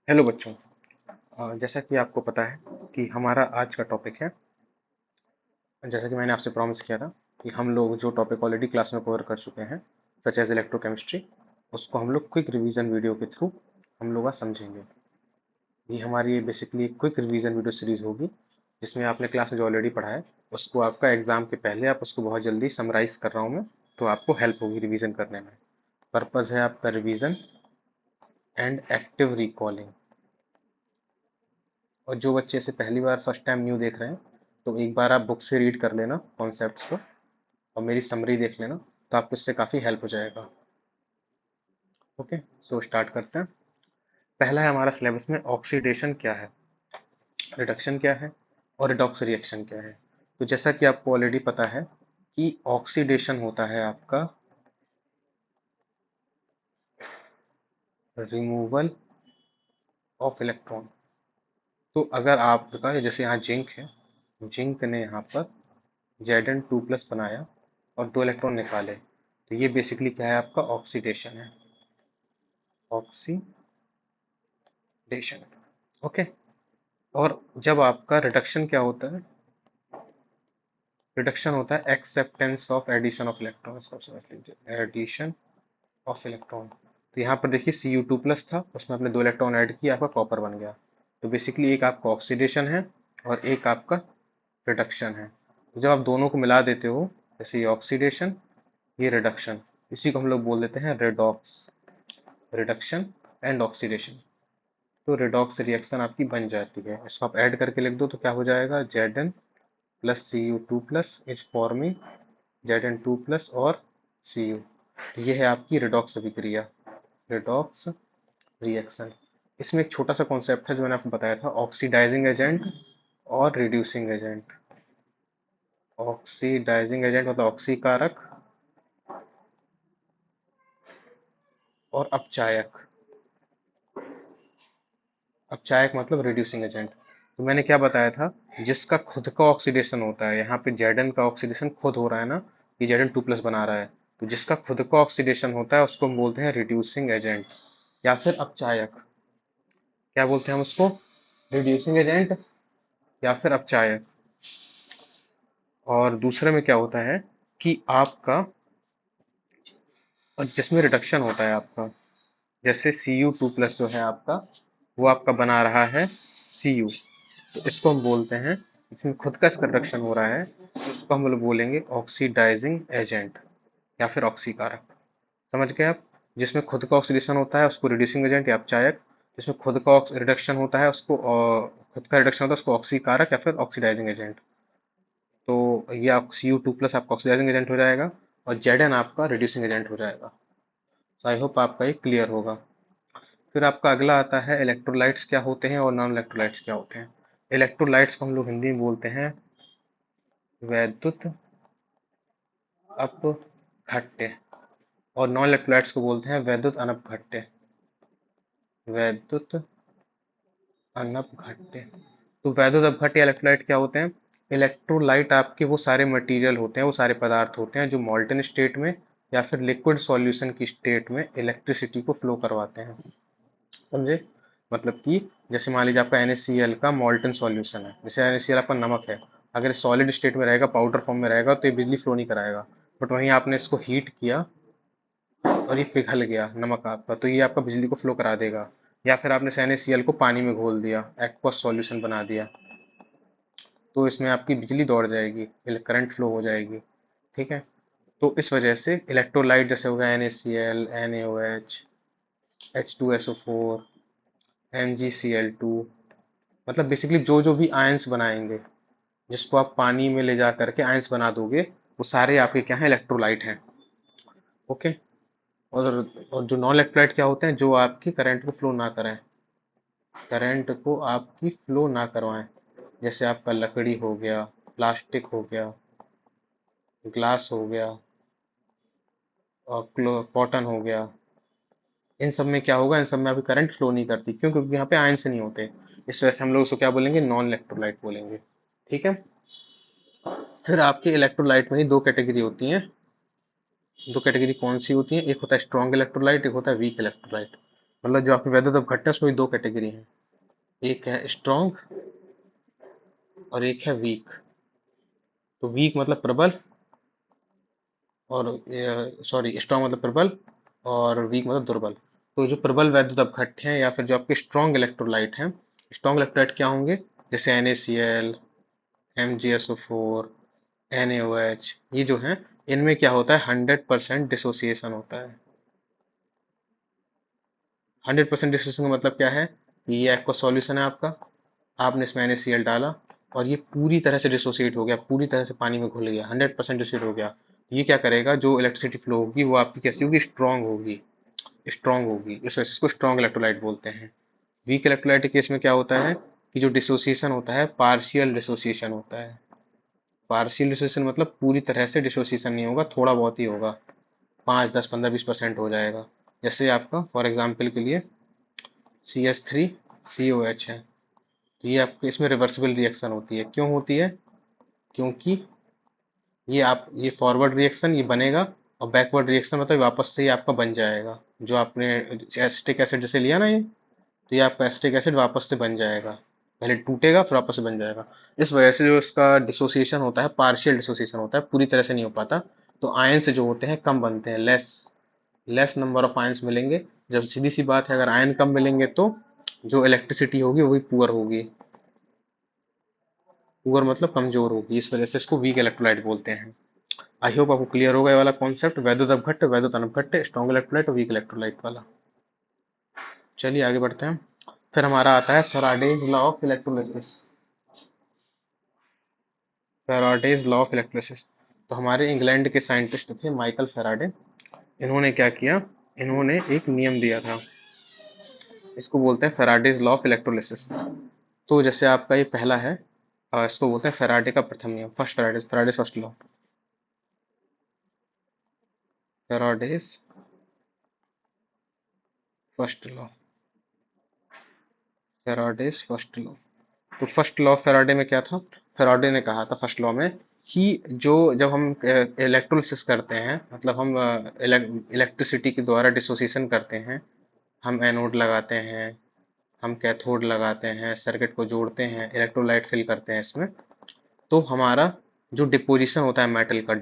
Hello बच्चों। जैसा कि आपको पता है कि हमारा आज का टॉपिक है, जैसा कि मैंने आपसे प्रॉमिस किया था कि हम लोग जो टॉपिक ऑलरेडी क्लास में कवर कर चुके हैं, सच एज इलेक्ट्रोकेमिस्ट्री, उसको हम लोग क्विक रिवीजन वीडियो के थ्रू हम लोग आज समझेंगे। ये हमारी बेसिकली एक क्विक रिवीजन वीडियो सीरीज होगी, जिसमें आपने क्लास में जो ऑलरेडी पढ़ा है उसको आपका एग्जाम के पहले आप उसको बहुत जल्दी समराइज कर रहा हूँ मैं, तो आपको हेल्प होगी रिवीजन करने में। पर्पज़ है आपका रिवीजन एंड एक्टिव रिकॉलिंग। और जो बच्चे इसे पहली बार फर्स्ट टाइम न्यू देख रहे हैं, तो एक बार आप बुक से रीड कर लेना कॉन्सेप्ट्स को और मेरी समरी देख लेना, तो आपको इससे काफ़ी हेल्प हो जाएगा। ओके, सो स्टार्ट करते हैं। पहला है हमारा सिलेबस में ऑक्सीडेशन क्या है, रिडक्शन क्या है और रिडॉक्स रिएक्शन क्या है। तो जैसा कि आपको ऑलरेडी पता है कि ऑक्सीडेशन होता है आपका रिमूवल ऑफ इलेक्ट्रॉन। तो अगर आपका जैसे यहाँ जिंक है, जिंक ने यहाँ पर Zn2+ बनाया और 2 इलेक्ट्रॉन निकाले, तो ये बेसिकली क्या है, आपका ऑक्सीडेशन है, ऑक्सीडेशन। ओके। और जब आपका रिडक्शन क्या होता है, रिडक्शन होता है acceptance of addition of electron. इसको समझ लीजिए, एडिशन ऑफ इलेक्ट्रॉन। तो यहाँ पर देखिए Cu2+ था, उसमें आपने 2 इलेक्ट्रॉन ऐड किया, आपका कॉपर बन गया। तो बेसिकली एक आपका ऑक्सीडेशन है और एक आपका रिडक्शन है। तो जब आप दोनों को मिला देते हो, जैसे ये ऑक्सीडेशन, ये रिडक्शन, इसी को हम लोग बोल देते हैं रेडॉक्स, रिडक्शन एंड ऑक्सीडेशन। तो रिडॉक्स रिएक्शन आपकी बन जाती है। इसको आप ऐड करके लिख दो तो क्या हो जाएगा, Zn plus Cu2+ is forming Zn2+ और Cu। तो ये है आपकी रिडॉक्स अभिक्रिया, रिडॉक्स रिएक्शन। इसमें एक छोटा सा कॉन्सेप्ट था जो मैंने आपको बताया था, ऑक्सीडाइजिंग एजेंट और रिड्यूसिंग एजेंट। ऑक्सीडाइजिंग एजेंट मतलब ऑक्सीकारक, और अपचायक, अपचायक मतलब रिड्यूसिंग एजेंट। तो मैंने क्या बताया था, जिसका खुद का ऑक्सीडेशन होता है, यहाँ पे Zn का ऑक्सीडेशन खुद हो रहा है ना, ये Zn2+ बना रहा है, तो जिसका खुद का ऑक्सीडेशन होता है उसको हम बोलते हैं रिड्यूसिंग एजेंट या फिर अपचायक। क्या बोलते हैं हम उसको, रिड्यूसिंग एजेंट या फिर अपचायक। और दूसरे में क्या होता है कि आपका, और जिसमें रिडक्शन होता है आपका, जैसे Cu2+ जो है आपका, वो आपका बना रहा है Cu, तो इसको हम बोलते हैं, इसमें खुद का इसका रिडक्शन हो रहा है, तो इसको हम लोग बोलेंगे ऑक्सीडाइजिंग एजेंट या फिर ऑक्सीकारक। समझ गए आप। जिसमें खुद का ऑक्सीडेशन होता है उसको रिड्यूसिंग एजेंट या अपचायक, जिसमें खुद का रिडक्शन होता है उसको खुद का रिडक्शन होता है उसको ऑक्सीकारक या फिर ऑक्सीडाइजिंग एजेंट। तो ये आप Cu2+ आपका ऑक्सीडाइजिंग एजेंट हो जाएगा और Zn आपका रिड्यूसिंग एजेंट हो जाएगा। तो आई होप आपका ये क्लियर होगा। फिर आपका अगला आता है इलेक्ट्रोलाइट्स क्या होते हैं और नॉन इलेक्ट्रोलाइट्स क्या होते हैं। इलेक्ट्रोलाइट्स को हम लोग हिंदी में बोलते हैं वैद्युत अपघट्य, और नॉन इलेक्ट्रोलाइट्स को बोलते हैं वैद्युत अनपघट्य, वैद्युत अनपघट्य। तो वैद्युत अपघट्य इलेक्ट्रोलाइट क्या होते हैं, इलेक्ट्रोलाइट आपके वो सारे मटेरियल होते हैं, वो सारे पदार्थ होते हैं जो मॉल्टन स्टेट में या फिर लिक्विड सॉल्यूशन की स्टेट में इलेक्ट्रिसिटी को फ्लो करवाते हैं। समझे। मतलब कि जैसे मान लीजिए आपका NaCl का मॉल्टन सॉल्यूशन है, जैसे NaCl आपका नमक है, अगर सॉलिड स्टेट में रहेगा, पाउडर फॉर्म में रहेगा, तो ये बिजली फ्लो नहीं कराएगा। बट वहीं आपने इसको हीट किया और ये पिघल गया नमक आपका, तो ये आपका बिजली को फ्लो करा देगा। या फिर आपने NaCl को पानी में घोल दिया, एक्वस सॉल्यूशन बना दिया, तो इसमें आपकी बिजली दौड़ जाएगी, करंट फ्लो हो जाएगी। ठीक है। तो इस वजह से इलेक्ट्रोलाइट जैसे हो गया NaCl, NaOH, H2SO4, MgCl2, मतलब बेसिकली जो जो भी आयंस बनाएंगे, जिसको आप पानी में ले जा करके आयंस बना दोगे, वो सारे आपके क्या हैं, इलेक्ट्रोलाइट हैं। ओके। और और जो नॉन इलेक्ट्रोलाइट क्या होते हैं, जो आपकी करंट को फ्लो ना करें, करंट को आपकी फ्लो ना करवाएं। जैसे आपका लकड़ी हो गया, प्लास्टिक हो गया, ग्लास हो गया, और कॉटन हो गया। इन सब में क्या होगा, इन सब में अभी करंट फ्लो नहीं करती, क्यों, क्योंकि यहाँ पे आयंस नहीं होते। इस वजह से हम लोग उसको क्या बोलेंगे, नॉन इलेक्ट्रोलाइट बोलेंगे। ठीक है। फिर आपके इलेक्ट्रोलाइट में ही दो कैटेगरी होती हैं। दो कैटेगरी कौन सी होती है, एक होता है स्ट्रॉन्ग इलेक्ट्रोलाइट, एक होता है वीक इलेक्ट्रोलाइट। मतलब जो आपके वैद्युत अपघट्ट है उसमें दो कैटेगरी है, एक है स्ट्रॉन्ग और एक है वीक। तो वीक मतलब प्रबल, और सॉरी स्ट्रॉन्ग मतलब प्रबल और वीक मतलब दुर्बल। तो जो प्रबल वैद्युत अपघट्ट हैं या फिर जो आपके स्ट्रॉन्ग इलेक्ट्रोलाइट हैं, स्ट्रॉन्ग इलेक्ट्रोलाइट क्या होंगे, जैसे NaCl, MgSO4, NaOH, ये जो हैं इनमें क्या होता है, 100% डिसोसिएशन होता है। 100% डिसोसिएशन का मतलब क्या है कि ये आपका सॉल्यूशन है आपका, आपने इसमें NaCl डाला और ये पूरी तरह से डिसोसिएट हो गया, पूरी तरह से पानी में घुल गया, 100% डिसोसिएट हो गया। ये क्या करेगा, जो इलेक्ट्रिसिटी फ्लो होगी वो आपकी कैसी होगी, स्ट्रांग होगी, स्ट्रांग होगी, इस वजह से इसको स्ट्रांग इलेक्ट्रोलाइट बोलते हैं। वीक इलेक्ट्रोलाइट के केस में क्या होता है कि जो डिसोसिएशन होता है पार्शियल डिसोसिएशन होता है। पार्शियल डिसोसिएशन मतलब पूरी तरह से डिसोसिएशन नहीं होगा, थोड़ा बहुत ही होगा, 5, 10, 15, 20% हो जाएगा। जैसे आपका फॉर एग्जाम्पल के लिए CH3COH है, तो ये आपके इसमें रिवर्सिबल रिएक्शन होती है। क्यों होती है, क्योंकि ये फॉरवर्ड रिएक्शन ये बनेगा और बैकवर्ड रिएक्शन मतलब वापस से ये आपका बन जाएगा। जो आपने एसिटिक एसिड जैसे लिया ना ये, तो ये आपका एसिटिक एसिड वापस से बन जाएगा, पहले टूटेगा फिर वापस से बन जाएगा। इस वजह से जो इसका डिसोसिएशन होता है पार्शियल डिसोसिएशन होता है, पूरी तरह से नहीं हो पाता। तो आयन से जो होते हैं कम बनते हैं, less less number of ions मिलेंगे। जब सीधी सी बात है, अगर आयन कम मिलेंगे तो जो इलेक्ट्रिसिटी होगी वो भी पुअर होगी। पुअर मतलब कमजोर होगी, इस वजह से इसको वीक इलेक्ट्रोलाइट बोलते हैं। आई होप आपको क्लियर होगा ये वाला कॉन्सेप्ट, वैद्युत अपघट्ट, वैद्युत अनपघट्ट, स्ट्रॉन्ग इलेक्ट्रोलाइट और वीक इलेक्ट्रोलाइट वाला। चलिए आगे बढ़ते हैं। फिर हमारा आता है Faraday's law of electrolysis. Faraday's law of electrolysis. तो हमारे इंग्लैंड के साइंटिस्ट थे माइकल फैराडे। इन्होंने क्या किया, इन्होंने एक नियम दिया था, इसको बोलते हैं फैराडेज लॉ ऑफ इलेक्ट्रोलिसिस। तो जैसे आपका ये पहला है, इसको बोलते हैं फैराडे का प्रथम नियम, first Faraday's, Faraday's first law. Faraday's first law, Faraday's first law. तो फर्स्ट लॉ ऑफ फैराडे में क्या था, फैराडे ने कहा था फर्स्ट लॉ में कि जो जब हम इलेक्ट्रोलिसिस करते हैं, मतलब हम इलेक्ट्रिसिटी के द्वारा डिसोसिएशन करते हैं, हम एनोड लगाते हैं, हम कैथोड लगाते हैं, सर्किट को जोड़ते हैं, इलेक्ट्रोलाइट फिल करते हैं इसमें, तो हमारा जो डिपोजिशन होता है मेटल का,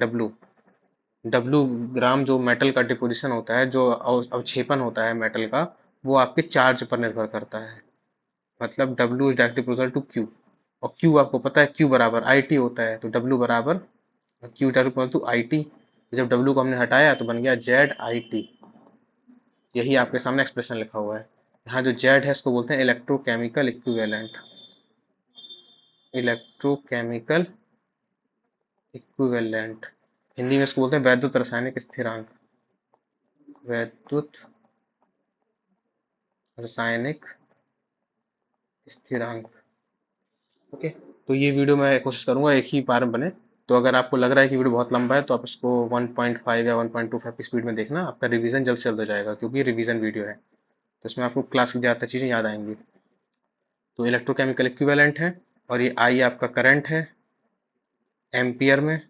डब्लू ग्राम जो मेटल का डिपोजिशन होता है, जो अवक्षेपण होता है मेटल का, वो आपके चार्ज पर निर्भर करता है। मतलब W is directly proportional to Q, और Q आपको पता है Q बराबर IT होता है, तो W बराबर Q directly proportional to IT। जब W को हमने हटाया तो बन गया ZIT। यही आपके सामने एक्सप्रेशन लिखा हुआ है। यहाँ जो Z है इसको बोलते हैं electrochemical equivalent, electrochemical equivalent. Hindi में इसको बोलते हैं वैद्युत रासायनिक स्थिरांक, वैद्युत रासायनिक स्थिरांक। ओके। तो ये वीडियो मैं कोशिश करूंगा एक ही बार में बने। तो अगर आपको लग रहा है कि वीडियो बहुत लंबा है तो आप इसको 1.5 या 1.25 की स्पीड में देखना, आपका रिवीजन जल्द से जल्द हो जाएगा, क्योंकि रिवीजन वीडियो है तो इसमें आपको क्लास की ज़्यादातर चीज़ें याद आएंगी। तो इलेक्ट्रोकेमिकल इक्विवेलेंट है, और ये आई आपका करंट है एम्पियर में,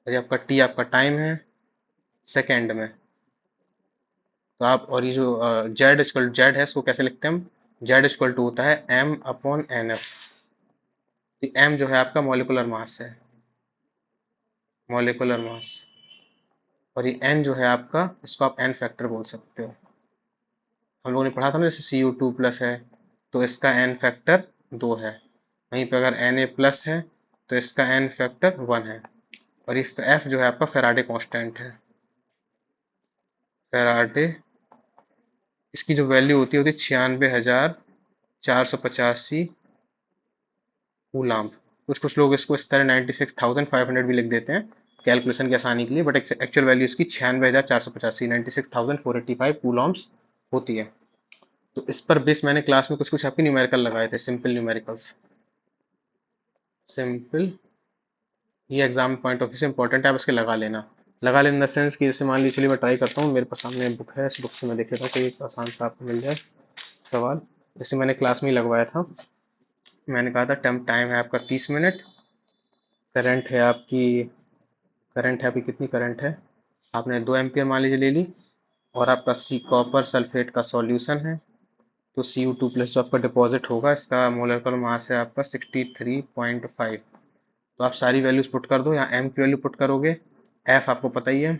और ये आपका टी आपका टाइम है सेकेंड में। तो आप, और ये जो जेड है इसको कैसे लिखते हैं हम, जेड इक्वल टू होता है M/NF। एम जो है आपका मॉलिकुलर मास है, मॉलिकुलर मास, और ये एन जो है आपका, इसको आप एन फैक्टर बोल सकते हो। हम लोगों ने पढ़ा था ना, जैसे Cu2+ है तो इसका एन फैक्टर 2 है, वहीं पे अगर Na+ है तो इसका एन फैक्टर 1 है। और ये एफ जो है आपका फेराडे कांस्टेंट है, फेराडे, इसकी जो वैल्यू होती है 96,485 कूलाम्ब। कुछ कुछ लोग इसको इस तरह 96,500 भी लिख देते हैं कैलकुलेशन की आसानी के लिए, बट एक्चुअल वैल्यू इसकी 96,485, 96,485 कूलॉम्स होती है। तो इस पर बेस मैंने क्लास में कुछ कुछ आपके न्यूमेरिकल लगाए थे, सिंपल न्यूमेरिकल्स, सिंपल। ये एग्जाम पॉइंट ऑफ व्यू से इंपॉर्टेंट है, आप इसके लगा लेना। लगा लेना इन द सेंस कि जैसे मान लीजिए, चलिए मैं ट्राई करता हूँ, मेरे पास सामने बुक है, इस बुक से मैं देख लेता हूँ कोई एक आसान सा आपको मिल जाए सवाल। जैसे मैंने क्लास में ही लगवाया था, मैंने कहा था टाइम टाइम है आपका 30 मिनट, करंट है आपकी, करंट है आपकी कितनी करंट है, आपने 2 एम्पियर मान लीजिए ले ली, और आपका सी कॉपर सल्फेट का सॉल्यूशन है। तो Cu2+ जो आपका डिपॉजिट होगा, इसका मोलेकुलर मास है आपका 63.5। तो आप सारी वैल्यूज पुट कर दो, या m की वैल्यू पुट करोगे। f आपको पता ही है,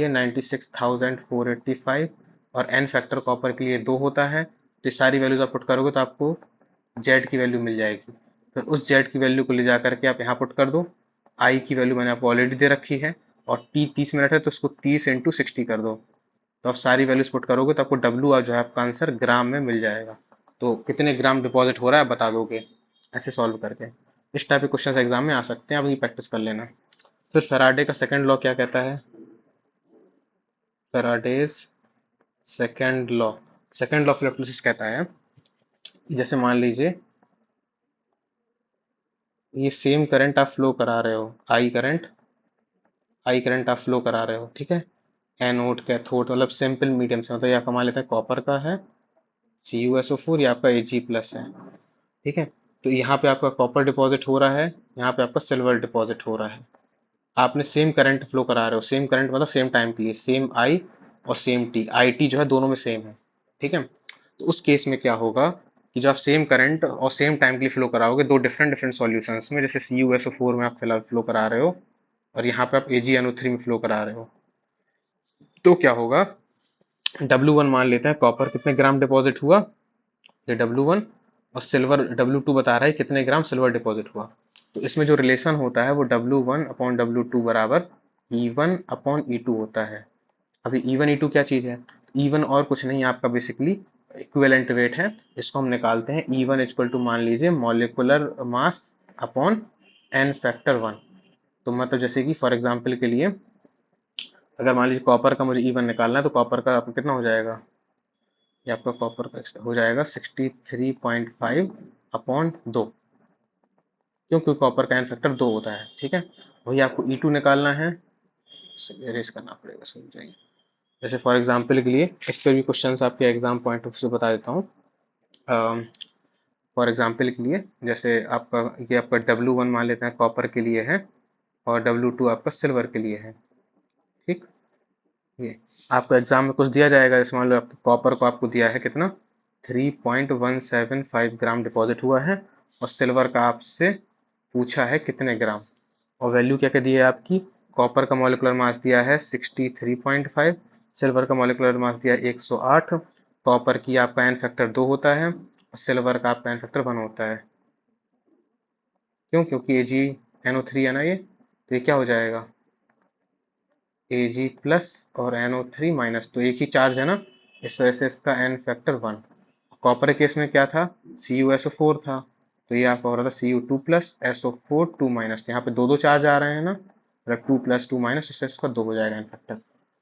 96,485, और n फैक्टर कॉपर के लिए 2 होता है। तो ये सारी वैल्यूज आप पुट करोगे तो आपको z की वैल्यू मिल जाएगी। फिर उस z की वैल्यू को ले जा करके आप यहाँ पुट कर दो। I की वैल्यू मैंने आपको ऑलरेडी दे रखी है, और t 30 मिनट है तो उसको 30 इंटू 60 कर दो। तो आप सारी वैल्यूज पुट करोगे तो आपको W जो है आपका आंसर ग्राम में मिल जाएगा। तो कितने ग्राम डिपॉजिट हो रहा है बता दोगे ऐसे सॉल्व करके। इस टाइप के क्वेश्चन एग्जाम में आ सकते हैं, आप ये प्रैक्टिस कर लेना। फिर फैराडे का सेकंड लॉ क्या कहता है? Faraday's second law of electrolysis कहता है, जैसे मान लीजिए ये सेम करंट आप फ्लो करा रहे हो, आई करंट आप फ्लो करा रहे हो, ठीक है। एनोड कैथोड मतलब सिंपल मीडियम से, मतलब ये आपका मान लेते हैं कॉपर का है CuSO4, ये आपका Ag+ है, ठीक है। तो यहाँ पे आपका कॉपर डिपॉजिट हो रहा है, यहाँ पे आपका सिल्वर डिपॉजिट हो रहा है। आपने सेम करंट फ्लो करा रहे हो, सेम करंट मतलब सेम टाइम के लिए, सेम आई और सेम टी, आई टी जो है दोनों में सेम है, ठीक है। तो उस केस में क्या होगा कि जो आप सेम करंट और सेम टाइम के लिए फ्लो कराओगे दो डिफरेंट डिफरेंट सॉल्यूशंस में, जैसे CuSO4 में आप फिलहाल फ्लो करा रहे हो, और यहाँ पे आप AgNO3 में फ्लो करा रहे हो, तो क्या होगा, W1 मान लेते हैं कॉपर कितने ग्राम डिपॉजिट हुआ, ये W1, और सिल्वर W2 बता रहा है कितने ग्राम सिल्वर डिपॉजिट हुआ। तो इसमें जो रिलेशन होता है वो W1/W2 बराबर E1/E2 होता है। अभी E1 E2 क्या चीज है? E1 और कुछ नहीं, आपका बेसिकली इक्विवेलेंट वेट है। इसको हम निकालते हैं, E1 इक्वल टू मान लीजिए molecular mass upon n factor 1। तो मतलब जैसे कि फॉर एग्जांपल के लिए अगर मान लीजिए कॉपर का मुझे E1 निकालना है, तो कॉपर का आपको कितना हो जाएगा, ये आपका कॉपर का हो जाएगा 63.5 अपॉन 2, क्योंकि कॉपर का एन फैक्टर 2 होता है, ठीक है। वही आपको E2 निकालना है, इरेज करना पड़ेगा, समझ जाइए। जैसे फॉर एग्जांपल के लिए इस पर भी क्वेश्चंस आपके एग्जाम पॉइंट ऑफ से बता देता हूँ। फॉर एग्जांपल के लिए जैसे आपका ये आपका W1 मान लेते हैं कॉपर के लिए है, और W2 आपका सिल्वर के लिए है, ठीक। ये आपको एग्जाम में कुछ दिया जाएगा, जैसे मान लो आपको कॉपर को आपको दिया है कितना 3.175 ग्राम डिपॉजिट हुआ है, और सिल्वर का आपसे पूछा है कितने ग्राम, और वैल्यू क्या क्या दी है आपकी, कॉपर का मॉलिक्यूलर मास दिया है 63.5, सिल्वर का मॉलिक्यूलर मास दिया है 108। कॉपर की आपका एन फैक्टर 2 होता है, और सिल्वर का आपका एन फैक्टर 1 होता है। क्यों? क्योंकि AgNO3 है ना ये, तो ये क्या हो जाएगा Ag+ और NO3 माइनस, तो एक ही चार्ज है ना, इस वजह से इसका एन फैक्टर 1। कॉपर केस में क्या था, CuSO4 था, तो ये आपका हो रहा था Cu2+ SO4 2 माइनस, यहाँ पे दो दो चार्ज आ रहे हैं ना, मतलब 2+2 माइनस, इससे इसका 2 हो जाएगा एन फैक्टर।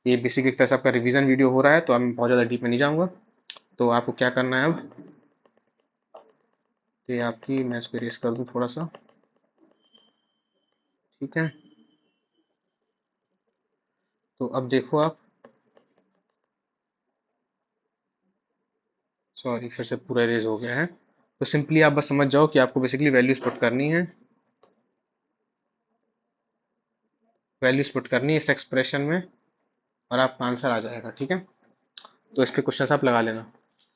ये बेसिक एक तरह से आपका रिवीजन वीडियो हो रहा है, तो मैं बहुत ज़्यादा डीप में नहीं जाऊँगा। तो आपको क्या करना है अब, तो ये आपकी मैं इसको इरेज कर दूँ थोड़ा सा, ठीक है। तो अब देखो आप, सॉरी फिर से पूरा इरेज हो गया है। तो सिंपली आप बस समझ जाओ कि आपको बेसिकली वैल्यूज पुट करनी है इस एक्सप्रेशन में, और आपका आंसर आ जाएगा, ठीक है। तो इस पे क्वेश्चन आप लगा लेना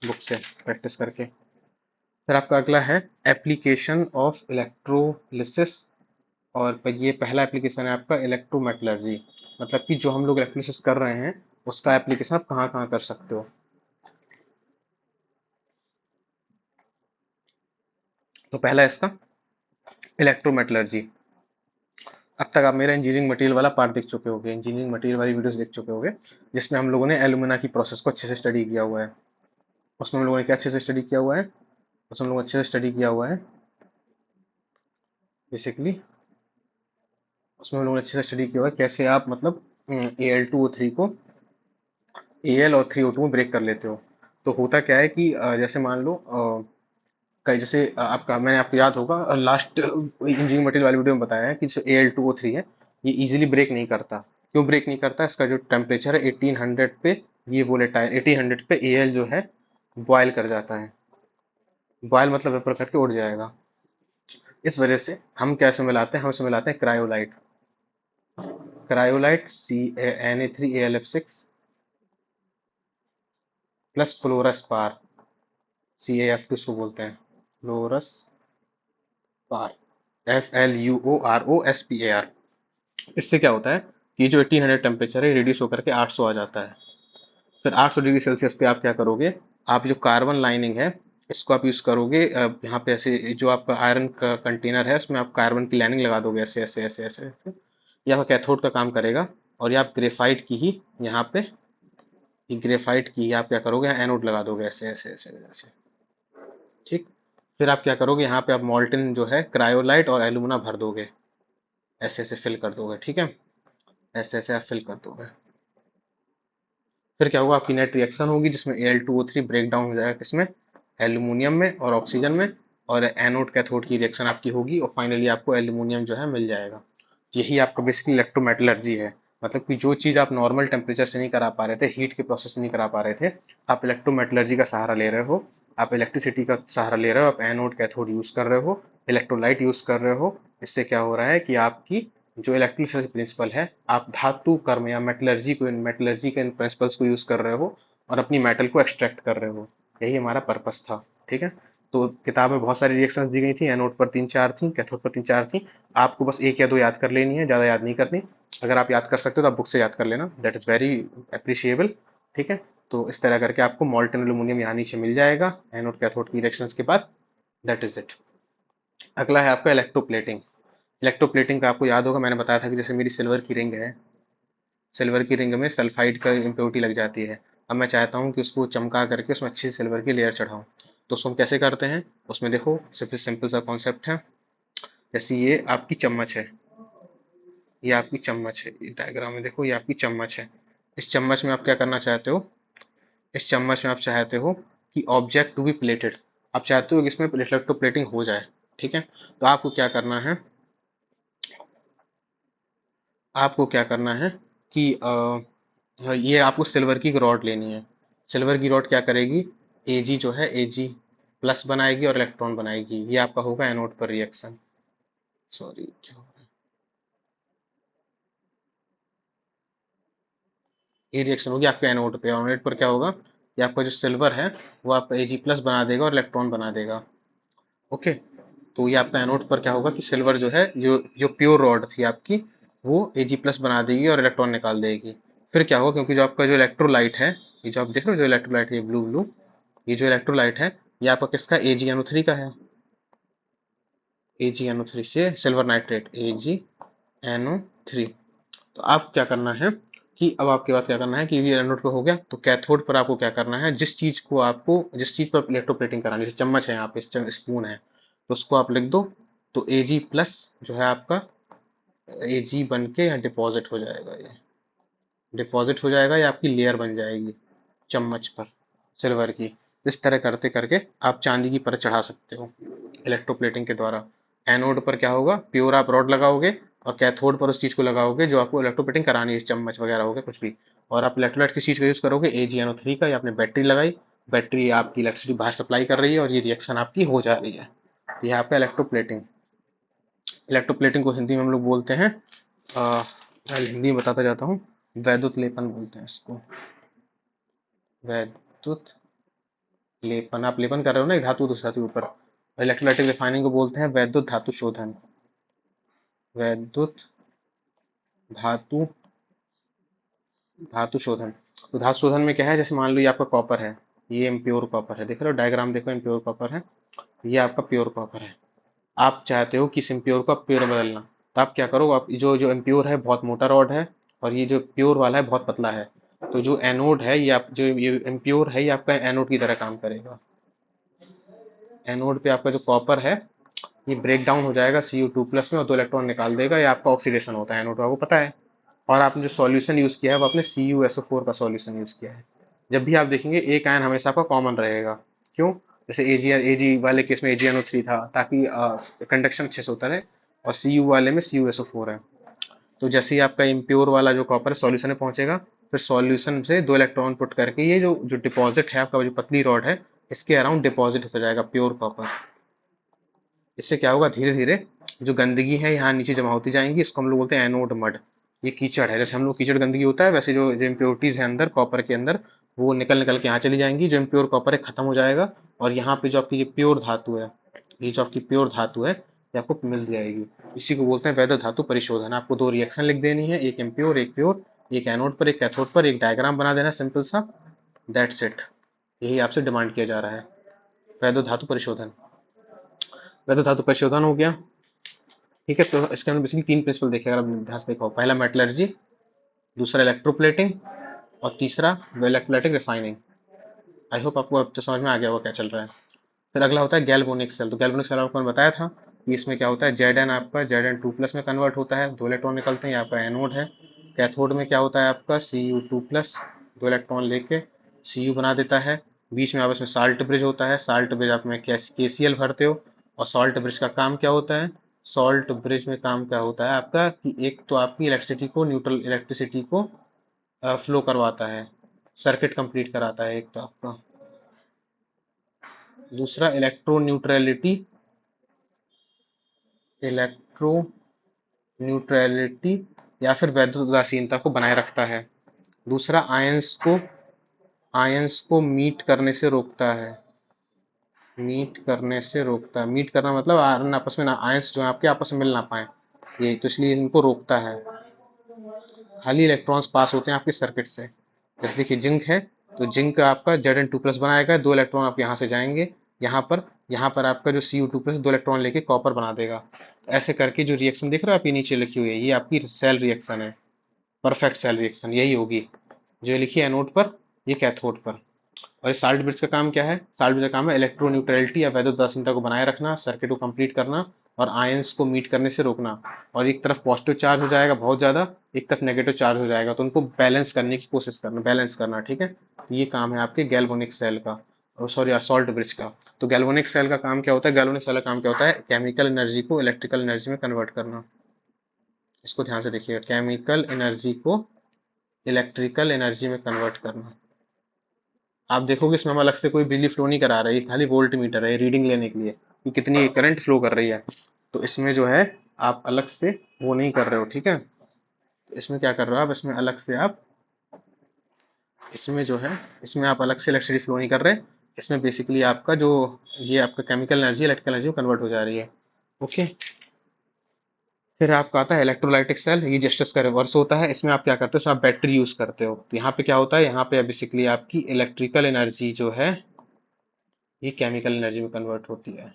बुक से प्रैक्टिस करके। फिर आपका अगला है एप्लीकेशन ऑफ इलेक्ट्रोलिसिस, और ये पहला एप्लीकेशन है आपका इलेक्ट्रोमेटलर्जी, मतलब कि जो हम लोग इलेक्ट्रोलिसिस कर रहे हैं उसका एप्लीकेशन आप कहाँ कहाँ कर सकते हो। तो पहला है इसका इलेक्ट्रोमेटलर्जी। अब तक आप मेरा इंजीनियरिंग मटेरियल वाला पार्ट देख चुके होंगे, इंजीनियरिंग मटेरियल वाली वीडियोस देख चुके होंगे, जिसमें हम लोगों ने एलुमिना की प्रोसेस को अच्छे से स्टडी किया हुआ है। उसमें हम लोगों ने क्या अच्छे से स्टडी किया हुआ है, उसमें हम लोगों ने अच्छे से स्टडी किया हुआ है बेसिकली, उसमें हम लोगों ने अच्छे से स्टडी किया हुआ है कैसे आप मतलब Al2O3 को Al और 3O2 में ब्रेक कर लेते हो। तो होता क्या है कि जैसे मान लो कई जैसे आपका मैंने आपको याद होगा लास्ट इंजीनियरिंग मटेरियल वाली वीडियो में बताया है कि जो Al2O3 है ये इजीली ब्रेक नहीं करता। क्यों ब्रेक नहीं करता? इसका जो टेम्परेचर है 1800 पे, ये वोलेटाइल 1800 पे Al जो है बॉयल कर जाता है। बॉयल मतलब वेपर करके उड़ जाएगा। इस वजह से हम क्या इसमें मिलाते हैं, हम इसमें मिलाते हैं cryolite. Cryolite Na3Al6 plus fluorspar, CaF2 इसको बोलते हैं, फ्लोरस पार, FLUOROSPAR। इससे क्या होता है कि जो 1800 टेम्परेचर है रिड्यूस होकर के 800 आ जाता है। फिर 800 डिग्री सेल्सियस पे आप क्या करोगे, आप जो कार्बन लाइनिंग है इसको आप यूज करोगे, यहाँ पे ऐसे जो आपका आयरन का कंटेनर है उसमें आप कार्बन की लाइनिंग लगा दोगे, ऐसे ऐसे ऐसे ऐसे ऐसे। ये आपका कैथोड का काम करेगा। और ये आप ग्रेफाइट की ही यहाँ पे, ये ग्रेफाइट की ही आप क्या करोगे, एनोड लगा दोगे, ऐसे ऐसे ऐसे ऐसे। ठीक। फिर आप क्या करोगे, यहाँ पे आप मोल्टन जो है क्रायोलाइट और एल्यूमिना भर दोगे, ऐसे ऐसे फिल कर दोगे। ठीक है, ऐसे ऐसे आप फिल कर दोगे। फिर क्या होगा, आपकी नेट रिएक्शन होगी जिसमें Al2O3 ब्रेक डाउन हो जाएगा, किसमें, एल्यूमिनियम में और ऑक्सीजन में। और एनोड कैथोड की रिएक्शन आपकी होगी और फाइनली आपको एल्यूमिनियम जो है मिल जाएगा। यही आपका बेसिकली इलेक्ट्रोमेटलर्जी है। मतलब कि जो चीज़ आप नॉर्मल टेम्परेचर से नहीं करा पा रहे थे, हीट के प्रोसेस नहीं करा पा रहे थे, आप इलेक्ट्रोमेटलर्जी का सहारा ले रहे हो, आप इलेक्ट्रिसिटी का सहारा ले रहे हो, आप एनोड कैथोड यूज कर रहे हो, इलेक्ट्रोलाइट यूज कर रहे हो। इससे क्या हो रहा है कि आपकी जो इलेक्ट्रिसिटी प्रिंसिपल है, आप धातु कर्म या मेटलर्जी के इन प्रिंसिपल्स को यूज कर रहे हो और अपनी मेटल को एक्सट्रैक्ट कर रहे हो। यही हमारा पर्पस था। ठीक है। तो किताब में बहुत सारी रिएक्शंस दी गई थी, एनोड पर 3-4 थी, कैथोड पर 3-4 थी। आपको बस एक या दो याद कर लेनी है, ज़्यादा याद नहीं करनी। अगर आप याद कर सकते हो तो आप बुक से याद कर लेना, दैट इज़ वेरी अप्रिशिएबल। ठीक है। तो इस तरह करके आपको मॉल्टन एल्यूमिनियम यहाँ नीचे मिल जाएगा एनोड कैथोड की रिएक्शंस के बाद। That is it. अगला है आपका इलेक्ट्रोप्लेटिंग। इलेक्ट्रोप्लेटिंग का आपको याद होगा, मैंने बताया था कि जैसे मेरी सिल्वर की रिंग है, सिल्वर की रिंग में सल्फाइड का इम्प्योरिटी लग जाती है। अब मैं चाहता हूँ कि उसको चमका करके उसमें अच्छी सिल्वर की लेयर चढ़ाऊँ। तो उसको हम कैसे करते हैं, उसमें देखो सिर्फ सिंपल सा कॉन्सेप्ट है। जैसे ये आपकी चम्मच है, ये आपकी चम्मच है, ये डायग्राम में देखो, ये आपकी चम्मच है। इस चम्मच में आप क्या करना चाहते हो, इस चम्मच में आप चाहते हो कि ऑब्जेक्ट टू बी प्लेटेड, आप चाहते हो कि इसमें इलेक्ट्रोप्लेटिंग हो जाए। ठीक है। तो आपको क्या करना है, आपको क्या करना है कि ये आपको सिल्वर की रॉड लेनी है। सिल्वर की रॉड क्या करेगी, Ag जो है Ag प्लस बनाएगी और इलेक्ट्रॉन बनाएगी। ये आपका होगा एनोड पर रिएक्शन। सॉरी, क्या हो रहा है, ये रिएक्शन होगी आपके एनोड पे। एनोड पर क्या होगा, ये आपका जो सिल्वर है वो आपका Ag प्लस बना देगा और इलेक्ट्रॉन बना देगा। ओके। तो ये आपका एनोड पर क्या होगा कि सिल्वर जो है, जो जो प्योर रॉड थी आपकी, वो Ag प्लस बना देगी और इलेक्ट्रॉन निकाल देगी। फिर क्या होगा, क्योंकि जो आपका जो इलेक्ट्रोलाइट है, ये जो आप देख रहे हो जो इलेक्ट्रोलाइट है, ब्लू ब्लू, ये जो इलेक्ट्रोलाइट है, ये आपका किसका, AgNO3 का है। AgNO3 से सिल्वर नाइट्रेट, AgNO3। तो आप क्या करना है कि अब आपके पास क्या करना है कि ये एनोड पे हो गया, तो कैथोड पर आपको क्या करना है, जिस चीज को आपको, जिस चीज पर इलेक्ट्रोप्लेटिंग करानी, जैसे चम्मच है यहाँ पे, स्पून है, तो उसको आप लिख दो। तो Ag प्लस जो है आपका, Ag बन के यहाँ डिपॉजिट हो जाएगा, ये डिपॉजिट हो जाएगा, ये आपकी लेयर बन जाएगी चम्मच पर सिल्वर की। इस तरह करते करके आप चांदी की परत चढ़ा सकते हो इलेक्ट्रोप्लेटिंग के द्वारा। एनोड पर क्या होगा, प्योर आप रॉड लगाओगे और कैथोड पर उस चीज को लगाओगे जो आपको इलेक्ट्रोप्लेटिंग करानी है, चम्मच वगैरह हो गया कुछ भी। और आप इलेक्ट्रोलाइट किस चीज का यूज करोगे, AgNO3 का, या आपने बैटरी लगाई, बैटरी आपकी इलेक्ट्रिसिटी बाहर सप्लाई कर रही है और ये रिएक्शन आपकी हो जा रही है। ये आपका इलेक्ट्रोप्लेटिंग। इलेक्ट्रोप्लेटिंग को हिंदी में हम लोग बोलते हैं, मैं हिंदी में बताता जाता हूँ, वैद्युत लेपन बोलते हैं इसको। वैद्युत लेपन, आप लेपन कर रहे हो ना एक धातु दूसरी धातु के ऊपर, इलेक्ट्रोलाइटिक रिफाइनिंग को बोलते हैं वैद्युत धातु शोधन। वैद्युत धातु धातु शोधन। तो धातु शोधन में क्या है, जैसे मान लो ये आपका कॉपर है, ये इम्प्योर कॉपर है, देख रहे हो डायग्राम देखो, इम्प्योर कॉपर है, ये आपका प्योर कॉपर है। आप चाहते हो कि इस इम्प्योर को प्योर बदलना, तो आप क्या करो, आप जो जो इम्प्योर है बहुत मोटा रॉड है और ये जो प्योर वाला है बहुत पतला है, तो जो एनोड है, ये आप जो ये इम्प्योर है, ये आपका एनोड की तरह काम करेगा। एनोड पे आपका जो कॉपर है, ये ब्रेक डाउन हो जाएगा Cu2+ में और 2 इलेक्ट्रॉन निकाल देगा, ये आपका ऑक्सीडेशन होता है एनोड का, आपको पता है। और आपने जो सॉल्यूशन यूज किया है वो आपने CuSO4 का सॉल्यूशन यूज किया है। जब भी आप देखेंगे एक आयन हमेशा आपका कॉमन रहेगा। क्यों, जैसे Ag वाले केस में AgNO3 था ताकि कंडक्शन अच्छे से होता रहे, और Cu वाले में CuSO4 है। तो जैसे ही आपका इम्प्योर वाला जो कॉपर है सॉल्यूशन में पहुंचेगा, फिर सॉल्यूशन से 2 इलेक्ट्रॉन पुट करके ये जो जो डिपॉजिट है आपका, जो पतली रॉड है, इसके अराउंड डिपॉजिट होता जाएगा प्योर कॉपर। इससे क्या होगा, धीरे धीरे जो गंदगी है यहाँ नीचे जमा होती जाएंगी, इसको हम लोग बोलते हैं एनोड मड। ये कीचड़ है, जैसे हम लोग कीचड़ गंदगी होता है वैसे जो इम्प्योरिटीज है अंदर कॉपर के अंदर, वो निकल निकल के यहाँ चली जाएंगी, जो इम्प्योर कॉपर है खत्म हो जाएगा, और यहाँ पे जो आपकी ये प्योर धातु है, ये जो आपकी प्योर धातु है ये आपको मिल जाएगी। इसी को बोलते हैं वैध धातु परिशोधन। आपको दो रिएक्शन लिख देनी है, एक इम्प्योर एक प्योर, एक एनोड पर एक कैथोड पर, एक डायग्राम बना देना सिंपल सा, दैट्स इट। यही आपसे डिमांड किया जा रहा है, वैध धातु परिशोधन। वैध धातु परिशोधन हो गया। ठीक है, तो इसके अंदर बेसिकली तीन प्रिंसिपल देखे अगर आप ध्यान से देखो, पहला मेटलर्जी, दूसरा इलेक्ट्रोप्लेटिंग, और तीसरा इलेक्ट्रोलाइटिक रिफाइनिंग। आई होप आपको अब तो समझ में आ गया होगा क्या चल रहा है। फिर अगला होता है गैल्वेनिक सेल। तो गैल्वेनिक सेल आपको मैंने बताया था कि इसमें क्या होता है, जेड एन आपका जेड एन टू प्लस में कन्वर्ट होता है, दो इलेक्ट्रॉन निकलते हैं, ये आपका एनोड है। कैथोड में क्या होता है आपका सी यू टू प्लस, दो इलेक्ट्रॉन लेके सी यू बना देता है। बीच में आपस में साल्ट ब्रिज होता है, साल्ट ब्रिज आप में के सी एल भरते हो। और सॉल्ट ब्रिज का काम क्या होता है, सॉल्ट ब्रिज में काम क्या होता है आपका कि एक तो आपकी इलेक्ट्रिसिटी को, न्यूट्रल इलेक्ट्रिसिटी को फ्लो करवाता है, सर्किट कंप्लीट कराता है एक तो आपका। दूसरा इलेक्ट्रो न्यूट्रलिटी, इलेक्ट्रो न्यूट्रलिटी या फिर वैद्युत उदासीनता को बनाए रखता है। दूसरा आयंस को मीट करने से रोकता है, मीट करने से रोकता है। मीट करना मतलब आपस में ना आयंस जो है आपके आपस में मिल ना पाए, ये तो इसलिए इनको रोकता है। खाली इलेक्ट्रॉन्स पास होते हैं आपके सर्किट से। जैसे देखिए जिंक है, तो जिंक आपका जेड एन टू प्लस बनाएगा, दो इलेक्ट्रॉन आप यहाँ से जाएंगे, यहाँ पर आपका जो सी यू टू प्लस दो इलेक्ट्रॉन लेके कॉपर बना देगा। ऐसे करके जो रिएक्शन देख रहे हो आप, ये नीचे लिखी हुई है, ये आपकी सेल रिएक्शन है, परफेक्ट सेल रिएक्शन यही होगी। जो ये लिखी है एनोड पर, ये कैथोड पर। और इस साल्ट ब्रिज का काम क्या है, साल्ट ब्रिज का काम है इलेक्ट्रो न्यूट्रलिटी या वैद्युत उदासीनता को बनाए रखना, सर्किट को कंप्लीट करना, और आयंस को मीट करने से रोकना। और एक तरफ पॉजिटिव चार्ज हो जाएगा बहुत ज्यादा, एक तरफ नेगेटिव चार्ज हो जाएगा, तो उनको बैलेंस करने की कोशिश करना, बैलेंस करना। ठीक है, तो ये काम है आपके गैल्वेनिक सेल का, सॉरी सॉल्ट ब्रिज का। तो गैल्वेनिक सेल का काम क्या होता है, गैल्वेनिक सेल का काम क्या होता है, केमिकल एनर्जी को इलेक्ट्रिकल एनर्जी में कन्वर्ट करना। इसको ध्यान से देखिएगा, केमिकल एनर्जी को इलेक्ट्रिकल एनर्जी में कन्वर्ट करना। आप देखोगे इसमें हम अलग से कोई बिजली फ्लो नहीं करा रहे, ये खाली वोल्ट मीटर है रीडिंग लेने के लिए कि कितनी करंट फ्लो कर रही है। तो इसमें जो है आप अलग से वो नहीं कर रहे हो। ठीक है, तो इसमें क्या कर रहे हो आप, इसमें अलग से आप, इसमें जो है इसमें आप अलग से इलेक्ट्रिसिटी फ्लो नहीं कर रहे। इसमें बेसिकली आपका जो ये आपका केमिकल एनर्जी इलेक्ट्रिकल एनर्जी में कन्वर्ट हो जा रही है। ओके, फिर आपका आता है इलेक्ट्रोलाइटिक सेल, ये जस्टिस का रिवर्स होता है। इसमें आप क्या करते हो, इसमें आप बैटरी यूज करते हो। तो यहाँ पे क्या होता है, यहाँ पे बेसिकली आपकी इलेक्ट्रिकल एनर्जी जो है ये केमिकल एनर्जी में कन्वर्ट होती है।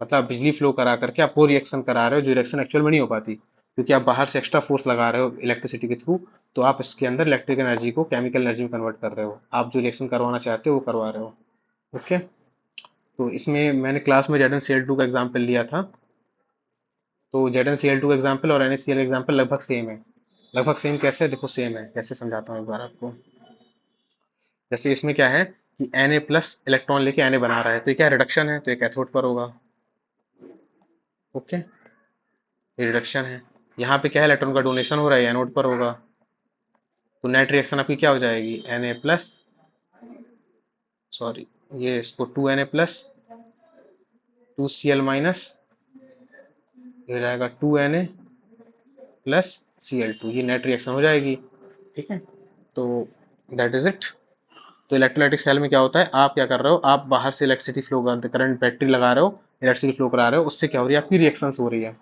मतलब आप बिजली फ्लो करा करके आप वो रिएक्शन करा रहे हो जो रिएक्शन एक्चुअल में नहीं हो पाती, क्योंकि आप बाहर से एक्स्ट्रा फोर्स लगा रहे हो इलेक्ट्रिसिटी के थ्रू। तो आप इसके अंदर इलेक्ट्रिक एनर्जी को केमिकल एनर्जी में कन्वर्ट कर रहे हो, आप जो रिएक्शन करवाना चाहते हो वो करवा रहे हो। ओके, तो इसमें मैंने क्लास में Z N C L two का एग्जाम्पल लिया था। तो Z N C L two का एग्जाम्पल और N S C L example लगभग सेम है। लगभग सेम कैसे, देखो सेम है कैसे समझाता हूँ एक बार आपको। जैसे इसमें क्या है कि Na प्लस इलेक्ट्रॉन लेके Na बना रहा है, तो ये क्या रिडक्शन है, तो ये कैथोड पर होगा। ओके, ये रिडक्शन है। यहाँ पे क्या है, इलेक्ट्रॉन का डोनेशन हो रहा है, एनोड पर होगा। तो नेट रिएक्शन आपकी क्या हो जाएगी, Na प्लस, सॉरी ये इसको two Na plus two C L minus, ये हो जाएगा two Na plus C L two, ये नेट रिएक्शन हो जाएगी। ठीक है, तो दैट इज इट। तो इलेक्ट्रोलाइटिक सेल में क्या होता है, आप क्या कर रहे हो, आप बाहर से इलेक्ट्रिसिटी फ्लो कर, करंट बैटरी लगा रहे हो, इलेक्ट्रिसिटी फ्लो करा रहे हो, उससे क्या हो रही है आपकी रिएक्शंस हो रही है।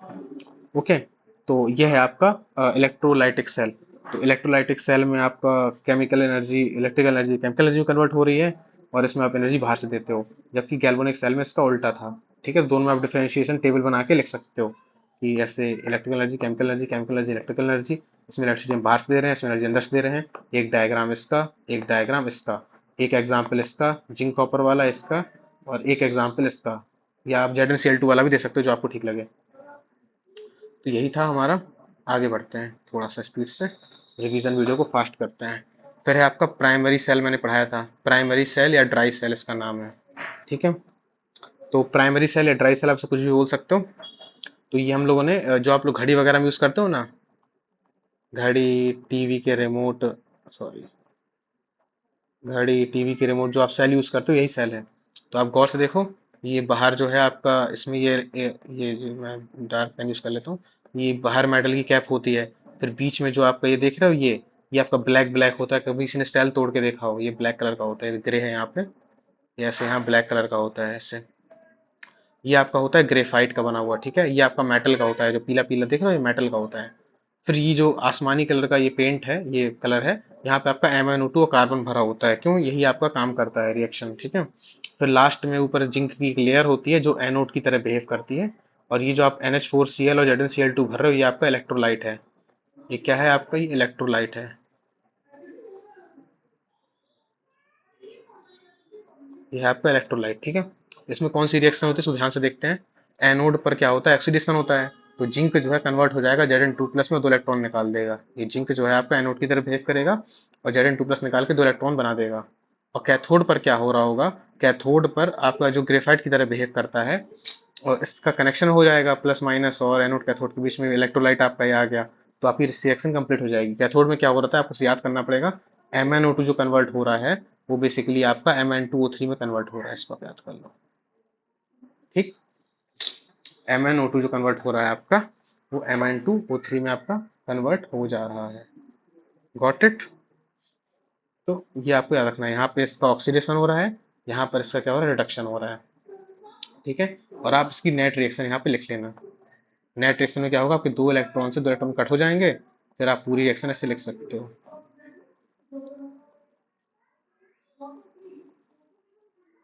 ओके, तो ये है आपका इलेक्ट्रोलाइटिक सेल। तो इलेक्ट्रोलाइटिक सेल में आपका chemical energy electrical energy chemical energy में कन्वर्ट हो रही है, और इसमें आप एनर्जी बाहर से देते हो। जबकि गैल्वेनिक सेल में इसका उल्टा था। ठीक है, तो दोनों में आप डिफरेंशिएशन टेबल बना के लिख सकते हो कि ऐसे electrical energy chemical energy, chemical energy electrical energy. इसमें इलेक्ट्रिसिटी हम बाहर से दे रहे हैं, इसमें एनर्जी अंदर से दे रहे हैं। एक डायग्राम इसका, एक डायग्राम इसका, एक एग्जाम्पल इसका जिंक कॉपर वाला इसका, और एक एग्जाम्पल इसका। या आप Z N C L two वाला भी दे सकते हो जो आपको ठीक लगे। तो यही था हमारा। आगे बढ़ते हैं थोड़ा सा स्पीड से, रिवीजन वीडियो को फास्ट करते हैं। फिर है आपका प्राइमरी सेल, मैंने पढ़ाया था प्राइमरी सेल या ड्राई सेल इसका नाम है। ठीक है, तो प्राइमरी सेल या ड्राई सेल आपसे कुछ भी बोल सकते हो। तो ये हम लोगों ने जो आप लोग घड़ी वगैरह में यूज करते हो ना, घड़ी टीवी के रिमोट, सॉरी घड़ी टीवी के रिमोट जो आप सेल यूज करते हो यही सेल है। तो आप गौर से देखो, ये बाहर जो है आपका, इसमें ये जो मैं डार्क पेन यूज कर लेता हूँ, ये बाहर मेटल की कैप होती है। फिर बीच में जो आपका ये देख रहे हो, ये आपका ब्लैक ब्लैक होता है। कभी किसी ने स्टाइल तोड़ के देखा हो, ये ब्लैक कलर का होता है, ग्रे है यहाँ पे, ये ऐसे यहाँ ब्लैक कलर का होता है ऐसे। ये आपका होता है ग्रेफाइट का बना हुआ, ठीक है। ये आपका मेटल का होता है, जो पीला पीला देख रहे हो, ये मेटल का होता है। फिर ये जो आसमानी कलर का ये पेंट है, ये कलर है, यहाँ पे आपका MnO2 और कार्बन भरा होता है। क्यों? यही आपका काम करता है रिएक्शन, ठीक है। फिर लास्ट में ऊपर जिंक की एक लेयर होती है जो एनोड की तरह बिहेव करती है। और ये जो आप NH4Cl और ZnCl2 भर रहे हो, ये आपका इलेक्ट्रोलाइट है। ये क्या है आपका? ये इलेक्ट्रोलाइट है। ये है आपका इलेक्ट्रोलाइट, ठीक है। इसमें कौन सी रिएक्शन होती है इसको ध्यान से देखते हैं। एनोड पर क्या होता है? ऑक्सीडेशन होता है। तो जिंक जो है कन्वर्ट हो जाएगा Zn2+ में, 2 इलेक्ट्रॉन निकाल देगा। ये जिंक जो है आपका एनोड की तरह बिहेव करेगा और Zn2+ निकाल के 2 इलेक्ट्रॉन बना देगा। और कैथोड पर क्या हो रहा होगा? कैथोड पर आपका जो ग्रेफाइट की तरह बिहेव करता है, और इसका कनेक्शन हो जाएगा प्लस माइनस, और एनोड कैथोड के बीच में इलेक्ट्रोलाइट आपका ये आ गया। तो आपकी रिएक्शन कंप्लीट हो जाएगी। कैथोड में क्या हो रहा था आपको याद करना पड़ेगा। MnO2 जो कन्वर्ट हो रहा है, वो बेसिकली आपका Mn2O3 में कन्वर्ट हो रहा है। इसको आप याद कर लो, ठीक। MnO2 जो कन्वर्ट हो रहा है आपका, वो Mn2O3 में आपका कन्वर्ट हो जा रहा है। Got it? तो ये आपको याद रखना है। यहाँ पे इसका ऑक्सीडेशन हो रहा है, यहाँ पर इसका क्या हो रहा है? रिडक्शन हो रहा है, ठीक है। और आप इसकी नेट रिएक्शन यहाँ पे लिख लेना। नेट रिएक्शन में क्या होगा? आपके 2 इलेक्ट्रॉन से 2 इलेक्ट्रॉन कट हो जाएंगे। फिर आप पूरी रिएक्शन ऐसे लिख सकते हो।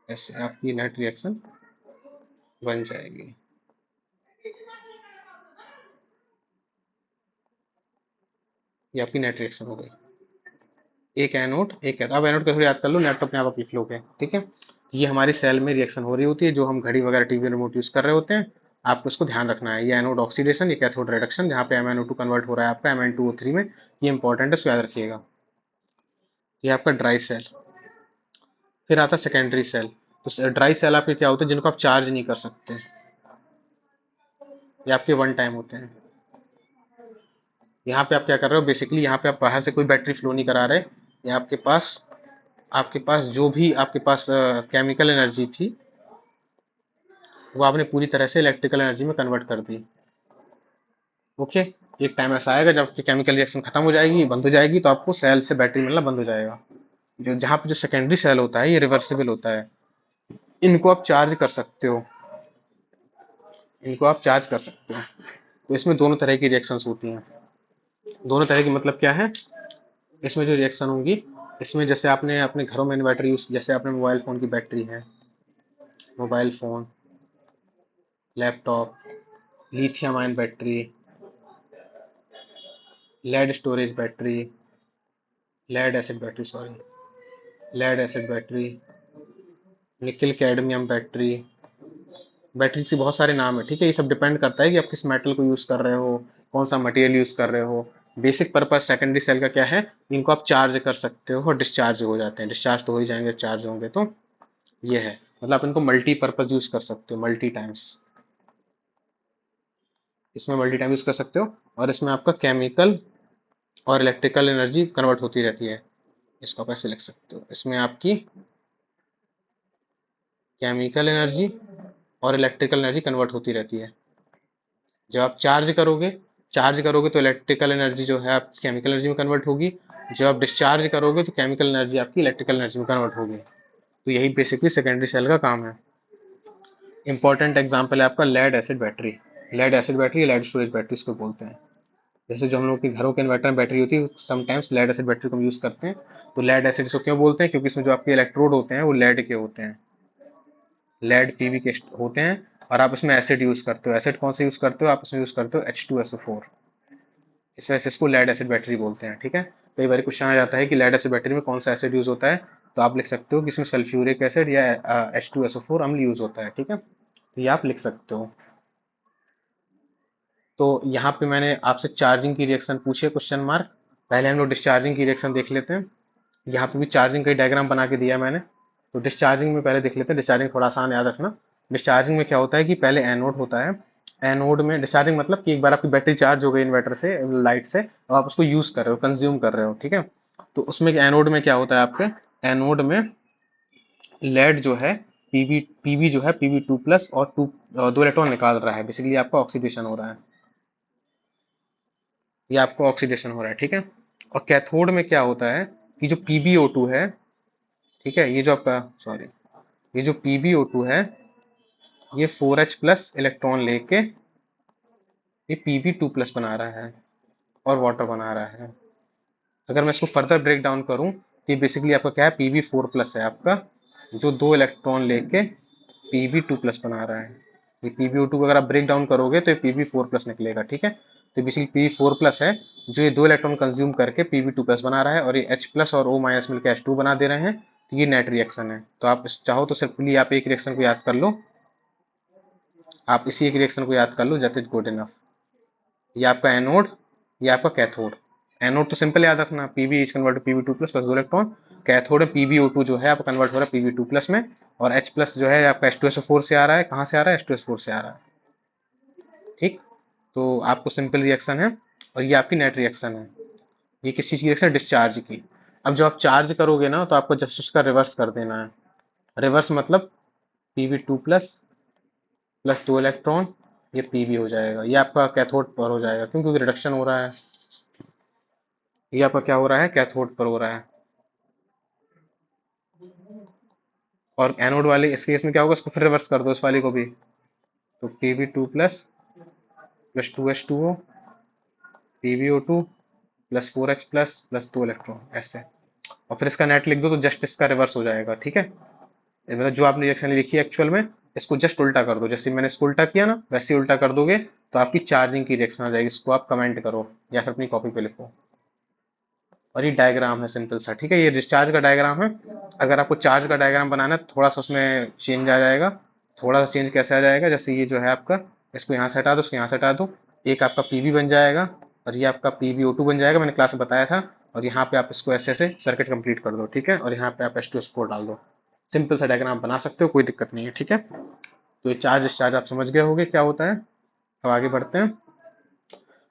ऐसे आपकी नेट रिएक्शन बन जाएगी। ये आपकी नेट रिएक्शन हो गई। एक एनोड, एक कैथोड। अब एनोड कैथोड याद कर लो, नेट तो अपने आप लिख लोगे, ठीक है। ये हमारी सेल में रिएक्शन हो रही होती है, जो हम घड़ी वगैरह टीवी रिमोट यूज कर रहे होते हैं। आपको इसको ध्यान रखना है। ये एनोड ऑक्सीडेशन, ये कैथोड रिडक्शन, जहाँ पे MnO2 कन्वर्ट हो रहा है आपका Mn2O3 में। ये इंपॉर्टेंट है, इसको याद रखिएगा। ये आपका ड्राई सेल। फिर आता है सेकेंडरी सेल। तो ड्राई सेल आपके क्या होते हैं? जिनको आप चार्ज नहीं कर सकते। ये आपके वन टाइम होते हैं। यहाँ पे आप क्या कर रहे हो? बेसिकली यहाँ पे आप बाहर से कोई बैटरी फ्लो नहीं करा रहे। ये आपके पास जो भी आपके पास केमिकल एनर्जी थी, वो आपने पूरी तरह से इलेक्ट्रिकल एनर्जी में कन्वर्ट कर दी। ओके। एक टाइम ऐसा आएगा जब आपकी केमिकल रिएक्शन खत्म हो जाएगी, बंद हो जाएगी, तो आपको सेल से बैटरी मिलना बंद हो जाएगा। जो जहाँ पे जो सेकेंडरी सेल होता है, ये रिवर्सिबल होता है। इनको आप चार्ज कर सकते हो। इनको आप चार्ज कर सकते हो। तो इसमें दोनों तरह की रिएक्शंस होती हैं। दोनों तरह की मतलब क्या है? इसमें जो रिएक्शन होंगी, इसमें जैसे आपने अपने घरों में इन्वर्टर यूज, जैसे आपने मोबाइल फोन की बैटरी है, mobile phone, laptop, lithium ion battery, lead storage battery, lead acid battery, sorry, lead acid battery, nickel cadmium battery. Battery से बहुत सारे नाम है, ठीक है। ये सब डिपेंड करता है कि आप किस मेटल को यूज कर रहे हो, कौन सा मटेरियल यूज कर रहे हो। बेसिक पर्पज सेकेंडरी सेल का क्या है? इनको आप चार्ज कर सकते हो और डिस्चार्ज हो जाते हैं। डिस्चार्ज तो हो ही जाएंगे, चार्ज होंगे तो। ये है मतलब आप इनको मल्टीपर्पज यूज कर सकते हो, मल्टी टाइम्स। इसमें मल्टी टाइम यूज कर सकते हो। और इसमें आपका केमिकल और इलेक्ट्रिकल एनर्जी कन्वर्ट होती रहती है। इसको आप ऐसे लिख सकते हो। इसमें आपकी केमिकल एनर्जी और इलेक्ट्रिकल एनर्जी कन्वर्ट होती रहती है। जब आप चार्ज करोगे तो इलेक्ट्रिकल एनर्जी जो है आपकी केमिकल एनर्जी में कन्वर्ट होगी। जब आप डिस्चार्ज करोगे तो केमिकल एनर्जी आपकी इलेक्ट्रिकल एनर्जी में कन्वर्ट होगी। तो यही बेसिकली सेकेंडरी सेल का काम है। इंपॉर्टेंट एग्जांपल है आपका lead acid battery. Lead acid battery, lead storage battery इसको बोलते हैं। जैसे जो हम लोग के घरों के इन्वर्टर में बैटरी होती है, समटाइम्स लेड एसिड बैटरी को हम यूज करते हैं। तो लेड एसिड इसको क्यों बोलते हैं? क्योंकि इसमें जो आपके इलेक्ट्रोड होते हैं वो लेड के होते हैं, लेड पीवी के होते हैं। और आप इसमें एसिड यूज करते हो। एसिड कौन सा यूज करते हो? आप इसमें यूज करते हो H2SO4। इस वजह से इसको लेड एसिड बैटरी बोलते हैं, ठीक है। कई बार क्वेश्चन आ जाता है कि लेड एसिड बैटरी में कौन सा एसिड यूज होता है, तो आप लिख सकते हो कि इसमें सल्फ्यूरिक एसिड या H2SO4 अम्ल यूज होता है, ठीक है। तो ये आप लिख सकते हो। तो यहाँ पे मैंने आपसे चार्जिंग की रिएक्शन पूछी है, क्वेश्चन मार्क। पहले हम लोग डिस्चार्जिंग की रिएक्शन देख लेते हैं। यहाँ पे भी चार्जिंग का डायग्राम बना के दिया मैंने। तो डिस्चार्जिंग में पहले देख लेते हैं। डिस्चार्जिंग थोड़ा आसान याद रखना। डिस्चार्जिंग में क्या होता है कि पहले एनोड होता है। एनोड में डिस्चार्जिंग मतलब कि एक बार आपकी बैटरी चार्ज हो गई इन्वर्टर से, लाइट से, और आप उसको यूज कर रहे हो, कंज्यूम कर रहे हो, ठीक है। तो उसमें एनोड में क्या होता है आपके? एनोड में लेड जो है, पीवी जो है, Pb2+ और 2 इलेक्ट्रॉन निकाल रहा है। बेसिकली आपका ऑक्सीडेशन हो रहा है। ये आपको ऑक्सीडेशन हो रहा है, ठीक है। और कैथोड में क्या होता है कि जो PbO2 है, ठीक है, ये जो आपका सॉरी ये जो PbO2 है, ये 4H प्लस इलेक्ट्रॉन लेके ये Pb2 प्लस बना रहा है और वाटर बना रहा है। अगर मैं इसको फर्दर ब्रेक डाउन करूं तो ये बेसिकली आपका क्या है, Pb4 प्लस है आपका, जो 2 इलेक्ट्रॉन लेके Pb2 प्लस बना रहा है। ये PbO2 को अगर आप ब्रेक डाउन करोगे तो ये Pb4 प्लस निकलेगा, ठीक है। तो बेसिकली Pb4 प्लस है, जो ये 2 इलेक्ट्रॉन कंज्यूम करके Pb2 प्लस बना रहा है, और ये H प्लस और O माइनस मिलकर H2 बना दे रहे हैं। तो ये नेट रिएक्शन है। तो आप चाहो तो सिंपली आप एक रिएक्शन को याद कर लो, आप इसी एक रिएक्शन को याद कर लो, दैट इज गुड इनफ। ये आपका एनोड, ये आपका कैथोड। एनोड तो सिंपल याद रखना, PB is convert to Pb2 plus plus 2 electron. Cathode में PbO2 जो है आपका कन्वर्ट हो रहा है Pb2 प्लस में, और H प्लस जो है आपका H2SO4 से आ रहा है। कहाँ से आ रहा है? H2SO4 से आ रहा है, ठीक। तो आपको सिंपल रिएक्शन है, और ये आपकी नेट रिएक्शन है। ये किस चीज़ की रिएक्शन? डिस्चार्ज की। अब जब आप चार्ज करोगे ना, तो आपको जस्ट उसका रिवर्स कर देना है। रिवर्स मतलब Pb2 प्लस प्लस 2 इलेक्ट्रॉन, ये Pb हो जाएगा। ये आपका कैथोड पर हो जाएगा, क्यों? क्योंकि रिडक्शन हो रहा है। ये आपका क्या हो रहा है? कैथोड पर हो रहा है। और एनोड वाले इस केस में क्या होगा? इसको फिर रिवर्स कर दो, इस वाले को भी। तो Pb2 plus plus 2H2O, PbO2 plus 4H plus plus 2 electron, ऐसे। और फिर इसका नेट लिख दो, तो जस्ट इसका रिवर्स हो जाएगा, ठीक है। ये मतलब जो आपने रिएक्शन लिखी है एक्चुअल में, इसको जस्ट उल्टा कर दो। जैसे मैंने इसको उल्टा किया ना, वैसे ही उल्टा कर दोगे तो आपकी चार्जिंग की रिएक्शन आ जाएगी। इसको आप कमेंट करो या फिर अपनी कॉपी पे लिखो। और ये डायग्राम है सिंपल सा, ठीक है। ये डिस्चार्ज का डायग्राम है। अगर आपको चार्ज का डायग्राम बनाना है, थोड़ा सा उसमें चेंज आ जाएगा। थोड़ा सा चेंज कैसे आ जाएगा? जैसे ये जो है आपका, इसको यहाँ से हटा दो, इसको यहाँ से हटा दो। एक आपका पीबी बन जाएगा, और ये आपका PbO2 बन जाएगा, मैंने क्लास में बताया था। और यहाँ पे आप इसको ऐसे ऐसे सर्किट कंप्लीट कर दो, ठीक है। और यहाँ पे आप H2SO4 डाल दो। सिंपल सा डायग्राम बना सकते हो, कोई दिक्कत नहीं है, ठीक है। तो ये चार्ज डिस्चार्ज आप समझ गए होंगे क्या होता है। अब आगे बढ़ते हैं।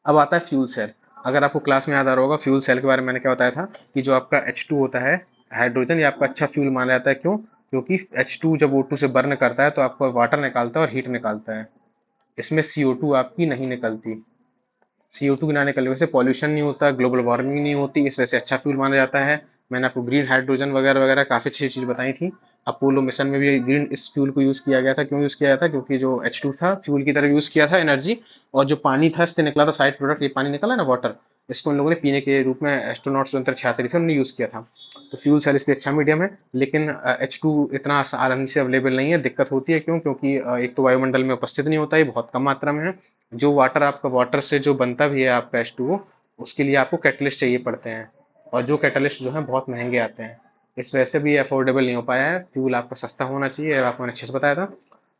अब आता है फ्यूल सेल। अगर आपको क्लास में याद आ रहा होगा, फ्यूल सेल के बारे में मैंने क्या बताया था कि जो आपका H2 होता है, हाइड्रोजन, ये आपका अच्छा फ्यूल माना जाता है। क्यों? क्योंकि H2 जब O2 से बर्न करता है तो आपको वाटर निकालता है और हीट निकालता है। इसमें CO2 आपकी नहीं निकलती। CO2 की ना निकलने की वजह से पॉल्यूशन नहीं होता, ग्लोबल वार्मिंग नहीं होती, इस वजह से अच्छा फ्यूल माना जाता है। मैंने आपको ग्रीन हाइड्रोजन वगैरह वगैरह काफ़ी अच्छी चीज़ बताई थी। अपोलो मिशन में भी ग्रीन इस फ्यूल को यूज़ किया गया था। क्यों यूज़ किया गया था? क्योंकि जो H2 था, फ्यूल की तरह यूज़ किया था एनर्जी। और जो पानी था इससे निकला था साइड प्रोडक्ट, ये पानी निकला ना, वाटर, इसको इन लोगों ने पीने के रूप में एस्ट्रोनॉट्स जो अंतरिक्ष थे उन्होंने यूज़ किया था। तो फ्यूल सेल इसलिए अच्छा मीडियम है। लेकिन H2 इतना आसानी से अवेलेबल नहीं है, दिक्कत होती है। क्यों? क्योंकि एक तो वायुमंडल में उपस्थित नहीं होता है, बहुत कम मात्रा में है। जो वाटर आपका, वाटर से जो बनता भी है आपका H2O, उसके लिए आपको कैटलिस्ट चाहिए पड़ते हैं। और जो कैटलिस्ट जो है बहुत महंगे आते हैं। इस वजह से भी अफोर्डेबल नहीं हो पाया है। फ्यूल आपका सस्ता होना चाहिए, आपको मैंने अच्छे से बताया था।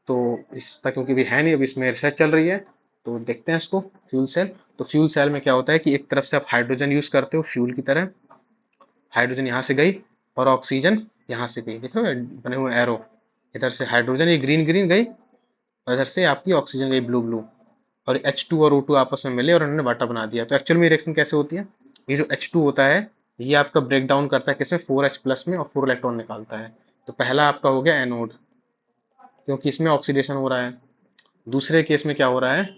तो सस्ता क्योंकि भी है नहीं, अभी इसमें रिसर्च चल रही है। तो देखते हैं इसको, फ्यूल सेल। तो फ्यूल सेल में क्या होता है कि एक तरफ से आप हाइड्रोजन यूज करते हो फ्यूल की तरह। हाइड्रोजन यहाँ से गई, और ऑक्सीजन यहाँ से गई, देख रहे हो बने हुए एरो। इधर से हाइड्रोजन ये ग्रीन ग्रीन गई, और इधर से आपकी ऑक्सीजन गई ब्लू ब्लू। और H2 और O2 आपस में मिले और उन्होंने वाटर बना दिया। तो एक्चुअल में रिएक्शन कैसे होती है? ये जो H2 होता है, ये आपका ब्रेक डाउन करता है किसमें? 4H प्लस में, और 4 इलेक्ट्रॉन निकालता है। तो पहला आपका हो गया एनोड, क्योंकि इसमें ऑक्सीडेशन हो रहा है। दूसरे केस में क्या हो रहा है?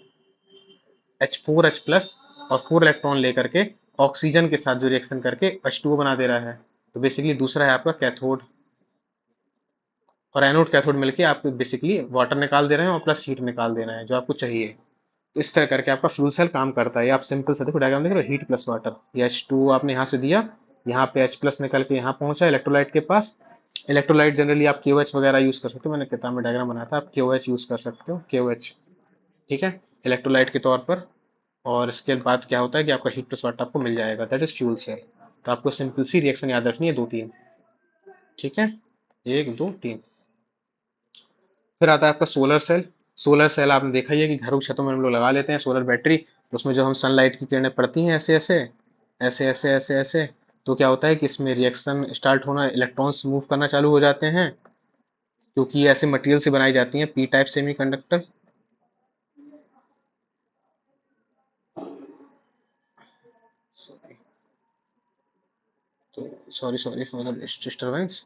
H4H प्लस और 4 इलेक्ट्रॉन लेकर के ऑक्सीजन के साथ जो रिएक्शन करके H2O बना दे रहा है। तो बेसिकली दूसरा है आपका कैथोड। और एनोड कैथोड मिलके आपको बेसिकली वाटर निकाल दे रहे हैं, और प्लस हीट निकाल दे रहे हैं जो आपको चाहिए। तो इस तरह करके आपका फ्यूल सेल काम करता है। ये आप सिंपल से देखो, डायग्राम देख रहे हो, हीट प्लस वाटर। ये H2 आपने यहाँ से दिया, यहाँ पे H प्लस निकल के यहाँ पहुंचा इलेक्ट्रोलाइट के पास। इलेक्ट्रोलाइट जनरली आप KOH वगैरह यूज कर सकते हो, मैंने किताब में डायग्राम बनाया था, आप KOH यूज कर सकते हो, KOH, ठीक है, इलेक्ट्रोलाइट के तौर पर। और इसके बाद क्या होता है कि आपका हीट प्लस वाटर आपको मिल जाएगा, दैट इज फ्यूल सेल। तो आपको सिंपल सी रिएक्शन याद रखनी है, दो तीन, ठीक है, एक दो तीन। फिर आता है आपका सोलर सेल। सोलर सेल आपने देखा ही है कि घरों की छतों में हम लोग लगा लेते हैं सोलर बैटरी। उसमें जो हम सनलाइट की किरणें पड़ती हैं ऐसे ऐसे ऐसे ऐसे ऐसे ऐसे, तो क्या होता है कि इसमें रिएक्शन स्टार्ट होना, इलेक्ट्रॉन्स मूव करना चालू हो जाते हैं। क्योंकि ये ऐसे मटेरियल से बनाई जाती हैं, पी टाइप सेमीकंडक्टर। तो sorry sorry for the disturbance.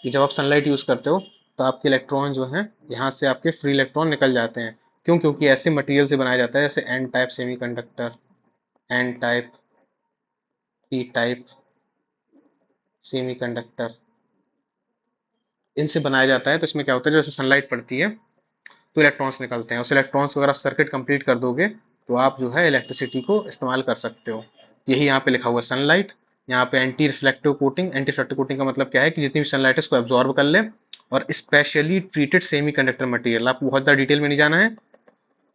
कि जब आप सनलाइट यूज करते हो, तो आपके इलेक्ट्रॉन जो हैं यहाँ से आपके फ्री इलेक्ट्रॉन निकल जाते हैं। क्यों? क्योंकि ऐसे मटेरियल से बनाया जाता है जैसे N type semiconductor. N type, P type semiconductor, इनसे बनाया जाता है। तो इसमें क्या होता है, जैसे सनलाइट पड़ती है तो इलेक्ट्रॉन्स निकलते हैं, उस इलेक्ट्रॉन्स को अगर आप सर्किट कंप्लीट कर दोगे तो आप जो है इलेक्ट्रिसिटी को इस्तेमाल कर सकते हो। यही यहाँ पे लिखा हुआ है सनलाइट। यहाँ पे anti reflective coating, anti reflective coating का मतलब क्या है कि जितनी भी सनलाइट है उसको एब्जॉर्ब कर ले। और specially treated semi conductor material, आपको बहुत ज़्यादा डिटेल में नहीं जाना है।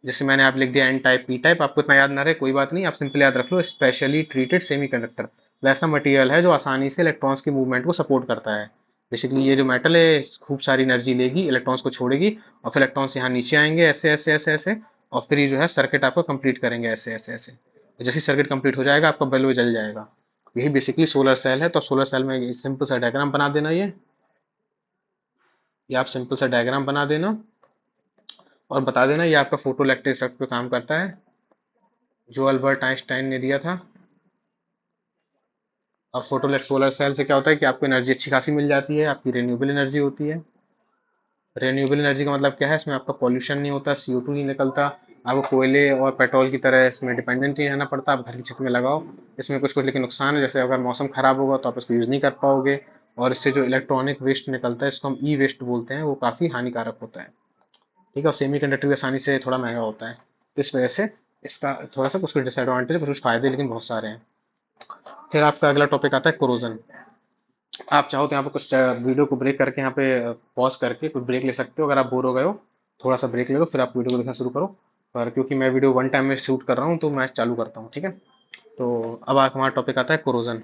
जैसे मैंने आप लिख दिया एन टाइप पी टाइप, आपको इतना याद ना रहे कोई बात नहीं, आप सिंपल याद रख लो स्पेशली ट्रीटेड सेमीकंडक्टर। वैसा मटेरियल है जो आसानी से इलेक्ट्रॉन्स के मूवमेंट को सपोर्ट करता है। बेसिकली ये जो मेटल है खूब सारी एनर्जी लेगी, इलेक्ट्रॉन्स को छोड़ेगी, और फिर इलेक्ट्रॉन्स यहाँ नीचे आएंगे ऐसे ऐसे ऐसे ऐसे, और फिर ये जो है सर्किट आपको कंप्लीट करेंगे ऐसे ऐसे ऐसे। तो जैसे सर्किट कंप्लीट हो जाएगा आपका बल्ब जल जाएगा। यही बेसिकली सोलर सेल है। तो सोलर सेल में सिंपल सा डायग्राम बना देना, ये आप सिंपल सा डायग्राम बना देना और बता देना ये आपका फोटो इलेक्ट्रिक इफेक्ट पे काम करता है जो अल्बर्ट आइंस्टाइन ने दिया था। और फोटो सोलर सेल से क्या होता है कि आपको एनर्जी अच्छी खासी मिल जाती है, आपकी रिन्यूएबल एनर्जी होती है। रिन्यूएबल एनर्जी का मतलब क्या है, इसमें आपका पॉल्यूशन नहीं होता, CO2 नहीं निकलता, आपको कोयले और पेट्रोल की तरह इसमें डिपेंडेंट नहीं रहना पड़ता। आप घर की छत में लगाओ, इसमें कुछ कुछ लेकिन नुकसान है, जैसे अगर मौसम खराब होगा तो आप इसको यूज़ नहीं कर पाओगे। और इससे जो इलेक्ट्रॉनिक वेस्ट निकलता है इसको हम ई वेस्ट बोलते हैं, वो काफ़ी हानिकारक होता है। ठीक है, और सेमी कंडक्टर भी आसानी से थोड़ा महंगा होता है, तो इस वजह से इसका थोड़ा सा कुछ कुछ डिसएडवांटेज, कुछ कुछ फायदे, लेकिन बहुत सारे हैं। फिर आपका अगला टॉपिक आता है कोरोजन। आप चाहो तो यहाँ पे कुछ वीडियो को ब्रेक करके यहाँ पे पॉज करके कुछ ब्रेक ले सकते हो, अगर आप बोर हो गए हो थोड़ा सा ब्रेक ले लो, फिर आप वीडियो को देखना शुरू करो। पर क्योंकि मैं वीडियो वन टाइम में शूट कर रहा हूँ तो मैं चालू करता हूँ, ठीक है। तो अब हमारा टॉपिक आता है कोरोजन।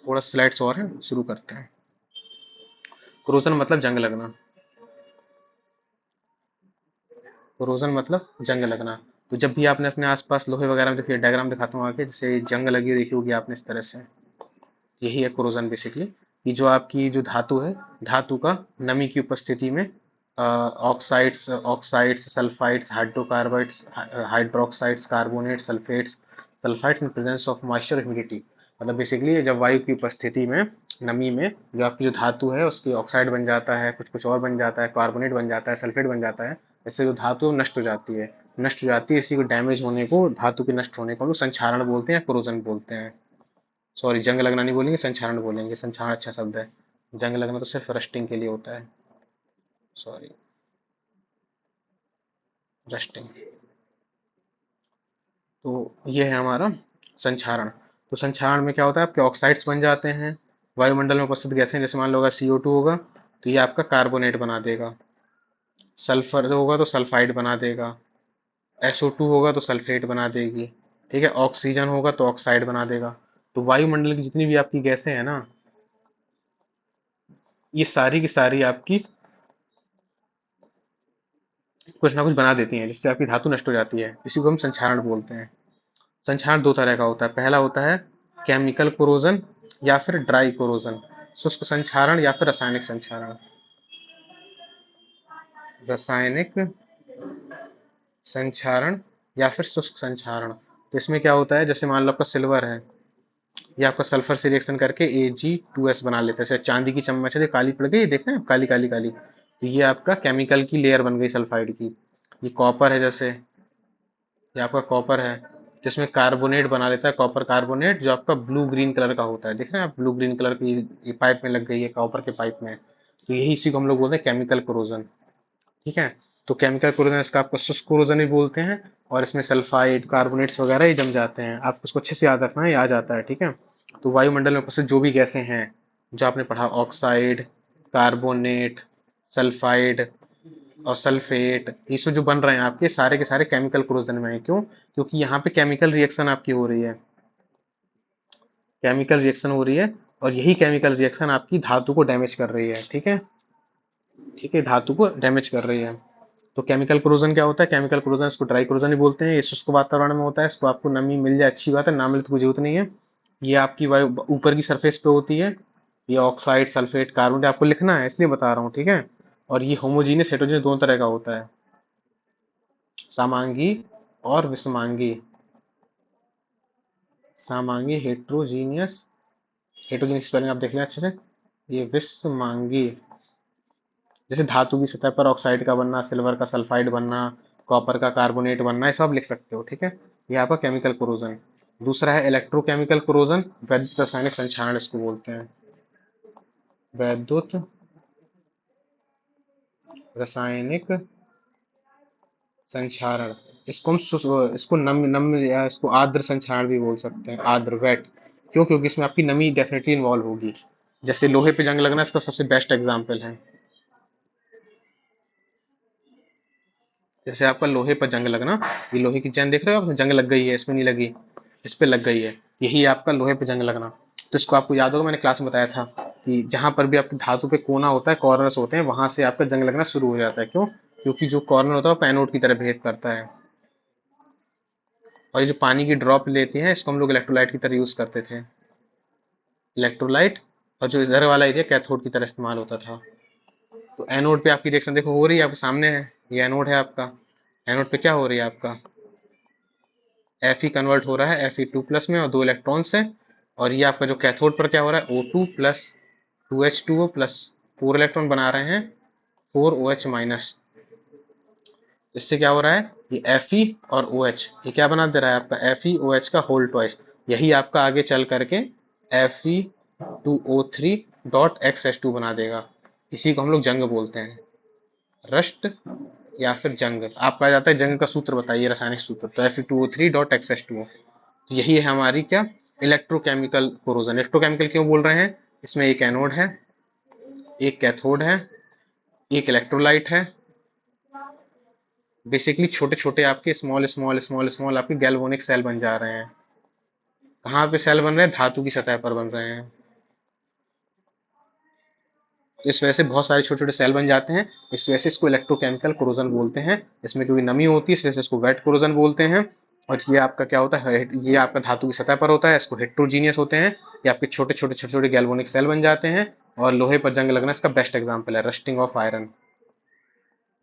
थोड़ा स्लाइड्स और है, शुरू करते हैं। कोरोजन मतलब जंग लगना। कोरोजन मतलब जंग लगना। तो जब भी आपने अपने आसपास लोहे वगैरह में, देखिए डायग्राम दिखाता हूँ आगे, जैसे जंग लगी हुई देखी होगी आपने इस तरह से, यही है कोरोजन बेसिकली। कि जो आपकी जो धातु है, धातु का नमी की उपस्थिति में oxides oxides sulphides hydrocarbides hydroxides carbonate sulphates, sulphides in presence of moisture humidity, मतलब बेसिकली जब वायु की उपस्थिति में, नमी में, जो आपकी जो धातु है उसकी ऑक्साइड बन जाता है, कुछ कुछ और बन जाता है, कार्बोनेट बन जाता है, सल्फेट बन जाता है। इससे जो धातु नष्ट हो जाती है, नष्ट हो जाती है, इसी को डैमेज होने को, धातु के नष्ट होने को हम लोग संक्षारण बोलते हैं या कोरोजन बोलते हैं। सॉरी, जंग लगना नहीं बोलेंगे, संक्षारण बोलेंगे, संक्षारण अच्छा शब्द है। जंग लगना तो सिर्फ रस्टिंग के लिए होता है। Sorry, rusting. तो ये है हमारा संक्षारण। तो संक्षारण में क्या होता है, आपके ऑक्साइड्स बन जाते हैं, वायुमंडल में उपस्थित गैसें, जैसे मान लो अगर CO2 होगा तो ये आपका कार्बोनेट बना देगा, सल्फर होगा तो सल्फाइड बना देगा, SO2 होगा तो सल्फेट बना देगी, ठीक है, ऑक्सीजन होगा तो ऑक्साइड बना देगा। तो वायुमंडल की जितनी भी आपकी गैसें हैं ना, ये सारी की सारी आपकी कुछ ना कुछ बना देती हैं, जिससे आपकी धातु नष्ट हो जाती है, इसी को हम संक्षारण बोलते हैं। संक्षारण दो तरह का होता है, पहला होता है केमिकल कोरोजन या फिर ड्राई कोरोजन, शुष्क संक्षारण या फिर रासायनिक संक्षारण। रासायनिक संक्षारण या फिर शुष्क संक्षारण। तो इसमें क्या होता है, जैसे मान लो आपका सिल्वर है, ये आपका सल्फर से रिएक्शन करके Ag2S बना लेता है, जैसे चांदी की चम्मच है जो काली पड़ गई, देखते हैं काली काली काली, तो ये आपका केमिकल की लेयर बन गई सल्फाइड की। ये कॉपर है, जैसे ये आपका कॉपर है, जिसमें कार्बोनेट बना लेता है, कॉपर कार्बोनेट, जो आपका ब्लू ग्रीन कलर का होता है, देख रहे हैं आप ब्लू ग्रीन कलर की, ये पाइप में लग गई है कॉपर के पाइप में। तो यही इसी को हम लोग बोलते हैं केमिकल कोरोजन, ठीक है। तो केमिकल कोरोजन इसका आपको शुष्क कोरोजन भी बोलते हैं, और इसमें सल्फाइड कार्बोनेट्स वगैरह ही जम जाते हैं, आपको उसको अच्छे से याद रखना है, ये आ जाता है, ठीक है। तो वायुमंडल में उपस्थित जो भी गैसें हैं, जो आपने पढ़ा, ऑक्साइड, कार्बोनेट, सल्फाइड और सल्फेट, ये सब जो बन रहे हैं आपके सारे के सारे केमिकल कोरोजन में है। क्यों? क्योंकि यहाँ पे केमिकल रिएक्शन आपकी हो रही है, केमिकल रिएक्शन हो रही है, और यही केमिकल रिएक्शन आपकी धातु को डैमेज कर रही है, ठीक है, ठीक है, धातु को डैमेज कर रही है। तो केमिकल कोरोजन क्या होता है, केमिकल कोरोजन इसको ड्राई कोरोजन ही बोलते हैं, ये शुष्क वातावरण में होता है, इसको आपको नमी मिल जाए अच्छी बात है, ना मिले तो कोई जरूरत नहीं है। ये आपकी वायु ऊपर की सरफेस पे होती है, ये ऑक्साइड सल्फेट कार्बन आपको लिखना है इसलिए बता रहा हूँ, ठीक है। और ये होमोजीनियस हेटेरोजीनियस दोनों तरह का होता है, सामांगी और विषमांगी। सामांगी हेट्रोजीनियस, हेट्रोजीनियस स्पेलिंग आप देख लें अच्छे से। ये विषमांगी, जैसे धातु की सतह पर ऑक्साइड का बनना, सिल्वर का सल्फाइड बनना, कॉपर का कार्बोनेट बनना, ये सब लिख सकते हो, ठीक है। ये आपका केमिकल कोरोजन। दूसरा है इलेक्ट्रोकेमिकल कोरोजन, वैद्युत रासायनिक संक्षारण इसको बोलते हैं। वैद्युत रासायनिक संक्षारण। इसको हम इसको नम नम या इसको आर्द्र संक्षारण भी बोल सकते हैं, आर्द्र वेट। क्यों? क्योंकि इसमें आपकी नमी डेफिनेटली इन्वॉल्व होगी। जैसे लोहे पे जंग लगना इसका सबसे बेस्ट एग्जांपल है। जैसे आपका लोहे पर जंग लगना, ये लोहे की चैन देख रहे हो आप, जंग लग गई है, इसमें नहीं लगी, इस पे लग गई है। यही आपका लोहे पे जंग लगना। तो इसको आपको याद होगा, मैंने क्लास में बताया था कि जहां पर भी आपकी धातु पे कोना होता है, कॉर्नर्स होते हैं, वहां से आपका जंग लगना शुरू हो जाता है। क्यों? क्योंकि जो कॉर्नर होता है वो पैनोड की तरह बिहेव करता है। और ये जो पानी की ड्रॉप लेती है, इसको हम लोग इलेक्ट्रोलाइट की तरह यूज करते थे। इलेक्ट्रोलाइट। और जो इधर वाला एरिया कैथोड की तरह इस्तेमाल होता था। तो एनोड पे आपकी रिएक्शन देखो हो रही है, आपके सामने है। ये एनोड है आपका। एनोड पे क्या हो रही है आपका? Fe कन्वर्ट हो रहा है Fe2+ में, और 2 इलेक्ट्रॉन्स हैं। और ये आपका जो कैथोड पर क्या हो रहा है, O2+2H2O+, 4 इलेक्ट्रॉन बना रहे हैं, 4OH-। इससे क्या हो रहा है, ये Fe और OH ये क्या बना दे रहा है आपका, FeOH का होल ट्वाइस। यही आपका आगे चल करके Fe2O3.XH2 बना देगा। इसी को हम लोग जंग बोलते हैं, रस्ट या फिर जंग। आपका आ जाता है जंग का सूत्र बताइए, रासायनिक सूत्र, तो Fe2O3.XH2। यही है हमारी क्या, इलेक्ट्रोकेमिकल कोरोजन। इलेक्ट्रोकेमिकल क्यों बोल रहे हैं? इसमें एक एनोड है, एक कैथोड है, एक इलेक्ट्रोलाइट है। बेसिकली छोटे छोटे आपके स्मॉल स्मॉल स्मॉल स्मॉल आपके गैल्वेनिक सेल बन जा रहे हैं। कहाँ पे सेल बन रहे हैं? धातु की सतह पर बन रहे हैं। तो इस वजह से बहुत सारे छोटे छोटे सेल बन जाते हैं। इस वजह से इसको इलेक्ट्रोकेमिकल कोरोजन बोलते हैं। इसमें क्योंकि नमी होती है, इस वजह से इसको वेट कोरोजन बोलते हैं। और ये आपका क्या होता है, ये आपका धातु की सतह पर होता है, इसको हेट्रोजीनियस होते हैं। ये आपके छोटे छोटे गैल्वेनिक सेल बन जाते हैं। और लोहे पर जंग लगना इसका बेस्ट एग्जाम्पल है, rusting of iron.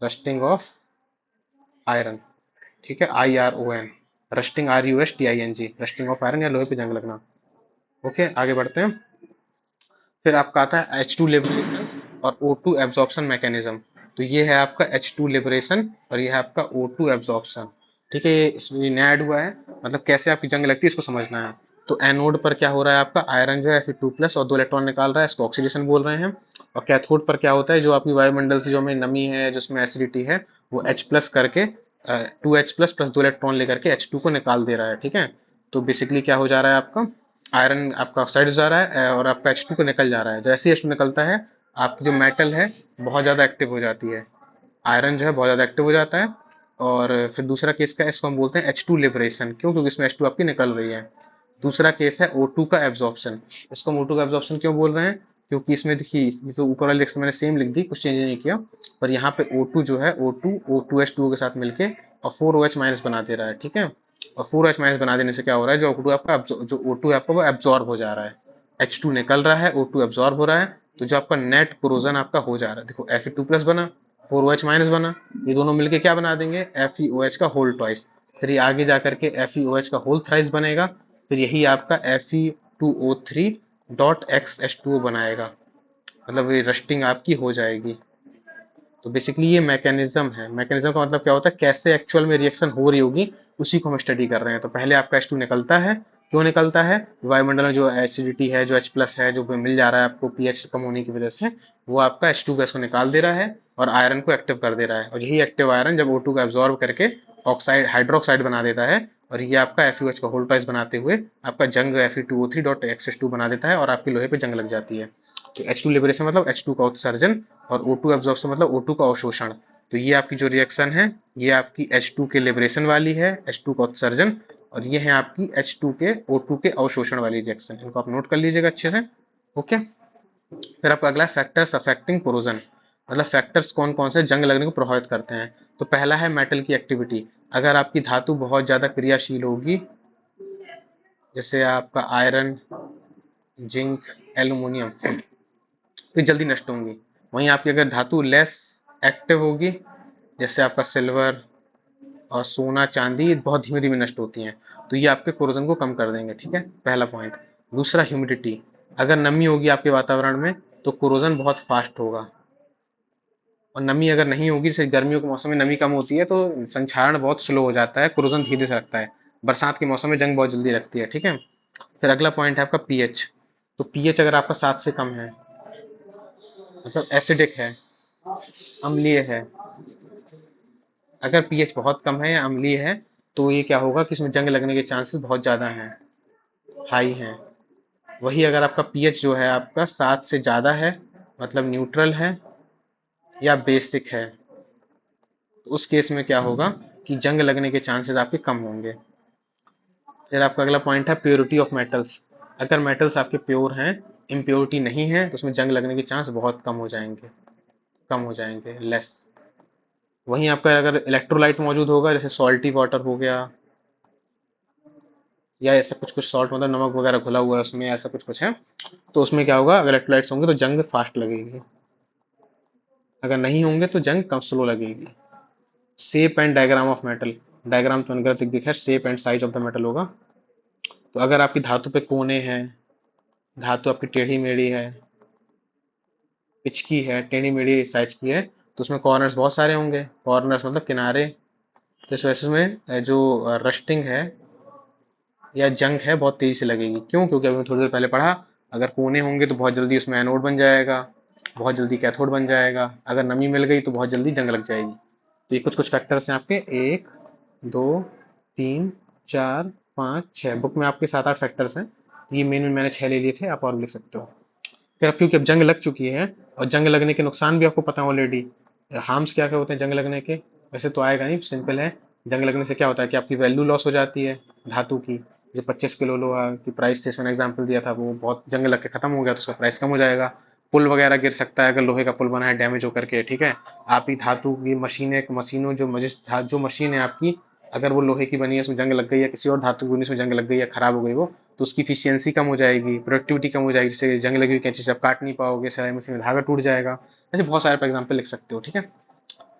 Rusting of iron, ठीक है, IRON। Rusting, RUSTING, rusting of iron या लोहे पे जंग लगना। ओके, आगे बढ़ते हैं। फिर आपका आता है H2 लिबरेशन और O2 एब्जॉर्प्शन मैकेनिज्म। तो ये है आपका H2 लिबरेशन और ये है आपका O2 एब्जॉर्प्शन। ठीक है, ये इसमें नया ऐड हुआ है। मतलब कैसे आपकी जंग लगती है इसको समझना है। तो एनोड पर क्या हो रहा है आपका, आयरन जो है Fe2+ और 2 इलेक्ट्रॉन निकाल रहा है, इसको ऑक्सीडेशन बोल रहे हैं। और कैथोड पर क्या होता है, जो आपकी वायुमंडल से जो हमें नमी है, जो उसमें एसिडिटी है, वो H+ करके 2H+ + 2 इलेक्ट्रॉन लेकर के H2 को निकाल दे रहा है। ठीक है, तो बेसिकली क्या हो जा रहा है आपका, आयरन आपका ऑक्साइड जा रहा है और आपका H2 को निकल जा रहा है। जैसे ही H2 निकलता है, आपकी जो मेटल है बहुत ज़्यादा एक्टिव हो जाती है। आयरन जो है बहुत ज़्यादा एक्टिव हो जाता है। और फिर दूसरा केस का, इसको हम बोलते हैं H2 लिबरेशन। क्यों? क्योंकि इसमें H2 आपकी निकल रही है। दूसरा केस है O2 का एब्जॉर्प्शन। इसको हम O2 का एब्जॉर्प्शन क्यों बोल रहे हैं? क्योंकि इसमें देखिए, तो ऊपर वाले लिस्ट में मैंने सेम लिख दी, कुछ चेंज नहीं किया। पर यहाँ पे O2 जो है, O2 O2H2O के साथ मिलके और 4OH- बना दे रहा है। ठीक है, और 4OH- बना देने से क्या हो रहा है, जो O2 आपका जो O2 है आपका वो एब्जॉर्ब हो जा रहा है। H2 निकल रहा है, O2 एब्जॉर्ब हो रहा है। तो जो आपका नेट कोरोजन आपका हो जा रहा है, देखो Fe2+ बना, 4OH- बना, ये दोनों मिलके क्या बना देंगे, FeOH का होल ट्वाइस। फिर ये आगे जाकर के FeOH का होल थ्राइस बनेगा। फिर यही आपका Fe2O3.XH2O बनाएगा। मतलब ये रस्टिंग आपकी हो जाएगी। तो बेसिकली ये मैकेनिज्म है। मैकेनिज्म का मतलब क्या होता है, कैसे एक्चुअल में रिएक्शन हो रही होगी, उसी को हम स्टडी कर रहे हैं। तो पहले आपका H2 निकलता है। क्यों निकलता है? वायुमंडल में जो एसिडिटी है, जो H+ है, जो मिल जा रहा है आपको pH कम होने की वजह से, वो आपका H2 गैस को निकाल दे रहा है और आयरन को एक्टिव कर दे रहा है। और यही एक्टिव आयरन जब O2 को एब्जॉर्ब करके ऑक्साइड हाइड्रोक्साइड बना देता है, और ये आपका FeOH का होल ट्वाइस बनाते हुए आपका जंग Fe2O3.XH2 बना देता है और आपकी लोहे पे जंग लग जाती है। तो H2 लिबरेशन मतलब H2 का उत्सर्जन, और O2 एब्जॉर्प्शन मतलब O2 का अवशोषण। तो ये आपकी जो रिएक्शन है, ये आपकी H2 के लिबरेशन वाली है, H2 का उत्सर्जन। और ये है आपकी H2 के O2 के अवशोषण वाली रिएक्शन। इनको आप नोट कर लीजिएगा अच्छे से। ओके, फिर आपका अगला फैक्टर्स अफेक्टिंग कोरोजन। मतलब फैक्टर्स कौन कौन से जंग लगने को प्रभावित करते हैं। तो पहला है मेटल की एक्टिविटी। अगर आपकी धातु बहुत ज्यादा क्रियाशील होगी, जैसे आपका आयरन, जिंक, एल्यूमिनियम, तो जल्दी नष्ट होंगी। वहीं आपकी अगर धातु लेस एक्टिव होगी, जैसे आपका सिल्वर और सोना, चांदी, बहुत धीमे धीमे नष्ट होती हैं। तो ये आपके कोरोजन को कम कर देंगे। ठीक है, पहला पॉइंट। दूसरा, ह्यूमिडिटी। अगर नमी होगी आपके वातावरण में, तो कोरोजन बहुत फास्ट होगा। और नमी अगर नहीं होगी, जैसे गर्मियों के मौसम में नमी कम होती है, तो संक्षारण बहुत स्लो हो जाता है, कोरोजन धीरे से लगता है। बरसात के मौसम में जंग बहुत जल्दी लगती है, ठीक है। फिर अगला पॉइंट है आपका पीएच। तो पीएच अगर आपका 7 से कम है, मतलब एसिडिक है, अम्लीय है, अगर पीएच बहुत कम है या अम्लीय है, तो ये क्या होगा कि इसमें जंग लगने के चांसेस बहुत ज़्यादा हैं, हाई हैं। वही अगर आपका पीएच जो है आपका 7 से ज़्यादा है, मतलब न्यूट्रल है या बेसिक है, तो उस केस में क्या होगा कि जंग लगने के चांसेस आपके कम होंगे। फिर आपका अगला पॉइंट है प्योरिटी ऑफ मेटल्स। अगर मेटल्स आपके प्योर हैं, इम्प्योरिटी नहीं है, तो उसमें जंग लगने के चांस बहुत कम हो जाएंगे, कम हो जाएंगे, लेस। वहीं आपका अगर इलेक्ट्रोलाइट मौजूद होगा, जैसे सॉल्टी वाटर हो गया, या ऐसा कुछ कुछ सॉल्ट मतलब नमक वगैरह घुला हुआ है उसमें, ऐसा कुछ कुछ है, तो उसमें क्या होगा, अगर इलेक्ट्रोलाइट्स होंगे तो जंग फास्ट लगेगी, अगर नहीं होंगे तो जंग कम स्लो लगेगी। Shape and diagram of metal. Diagram तो अनगर दिख है, shape and size of the metal होगा। तो अगर आपकी धातु पे कोने हैं, धातु आपकी टेढ़ी मेढ़ी है, पिचकी है, टेढ़ी मेढ़ी साइज की है, तो उसमें कॉर्नर्स बहुत सारे होंगे, कॉर्नर्स मतलब किनारे। तो इस वजह में जो रस्टिंग है या जंग है बहुत तेजी से लगेगी। क्यों? क्योंकि अभी थोड़ी देर पहले पढ़ा, अगर कोने होंगे तो बहुत जल्दी उसमें एनोड बन जाएगा, बहुत जल्दी कैथोड बन जाएगा, अगर नमी मिल गई तो बहुत जल्दी जंग लग जाएगी। तो ये कुछ कुछ फैक्टर्स हैं आपके, 1 2 3 4 5 6, बुक में आपके 7 8 फैक्टर्स हैं, तो ये मेन में मैंने 6 ले लिए थे, आप और भी लिख सकते हो। फिर अब क्योंकि अब जंग लग चुकी है और जंग लगने के नुकसान भी आपको पता है ऑलरेडी, हार्म्स क्या क्या होते हैं जंग लगने के, वैसे तो आएगा नहीं, सिंपल है। जंग लगने से क्या होता है कि आपकी वैल्यू लॉस हो जाती है धातु की। जो 25 किलो लोहा की प्राइस थी, इसमें एग्जाम्पल दिया था, वो बहुत जंग लग के खत्म हो गया तो उसका प्राइस कम हो जाएगा। पुल वगैरह गिर सकता है अगर लोहे का पुल बना है डैमेज होकर के, ठीक है। आपकी धातु की मशीनें, मशीनों जो मशीन है आपकी, अगर वो लोहे की बनी है, उसमें जंग लग गई है, किसी और धातु की बनी उसमें जंग लग गई है, खराब हो गई वो, तो उसकी इफिशियंसी कम हो जाएगी, प्रोडक्टिविटी कम हो जाएगी, जैसे जंग लगी हुई कैंची से आप काट नहीं पाओगे, सिलाई मशीन में धागा टूट जाएगा। ऐसे बहुत सारे एग्जाम्पल लिख सकते हो, ठीक है,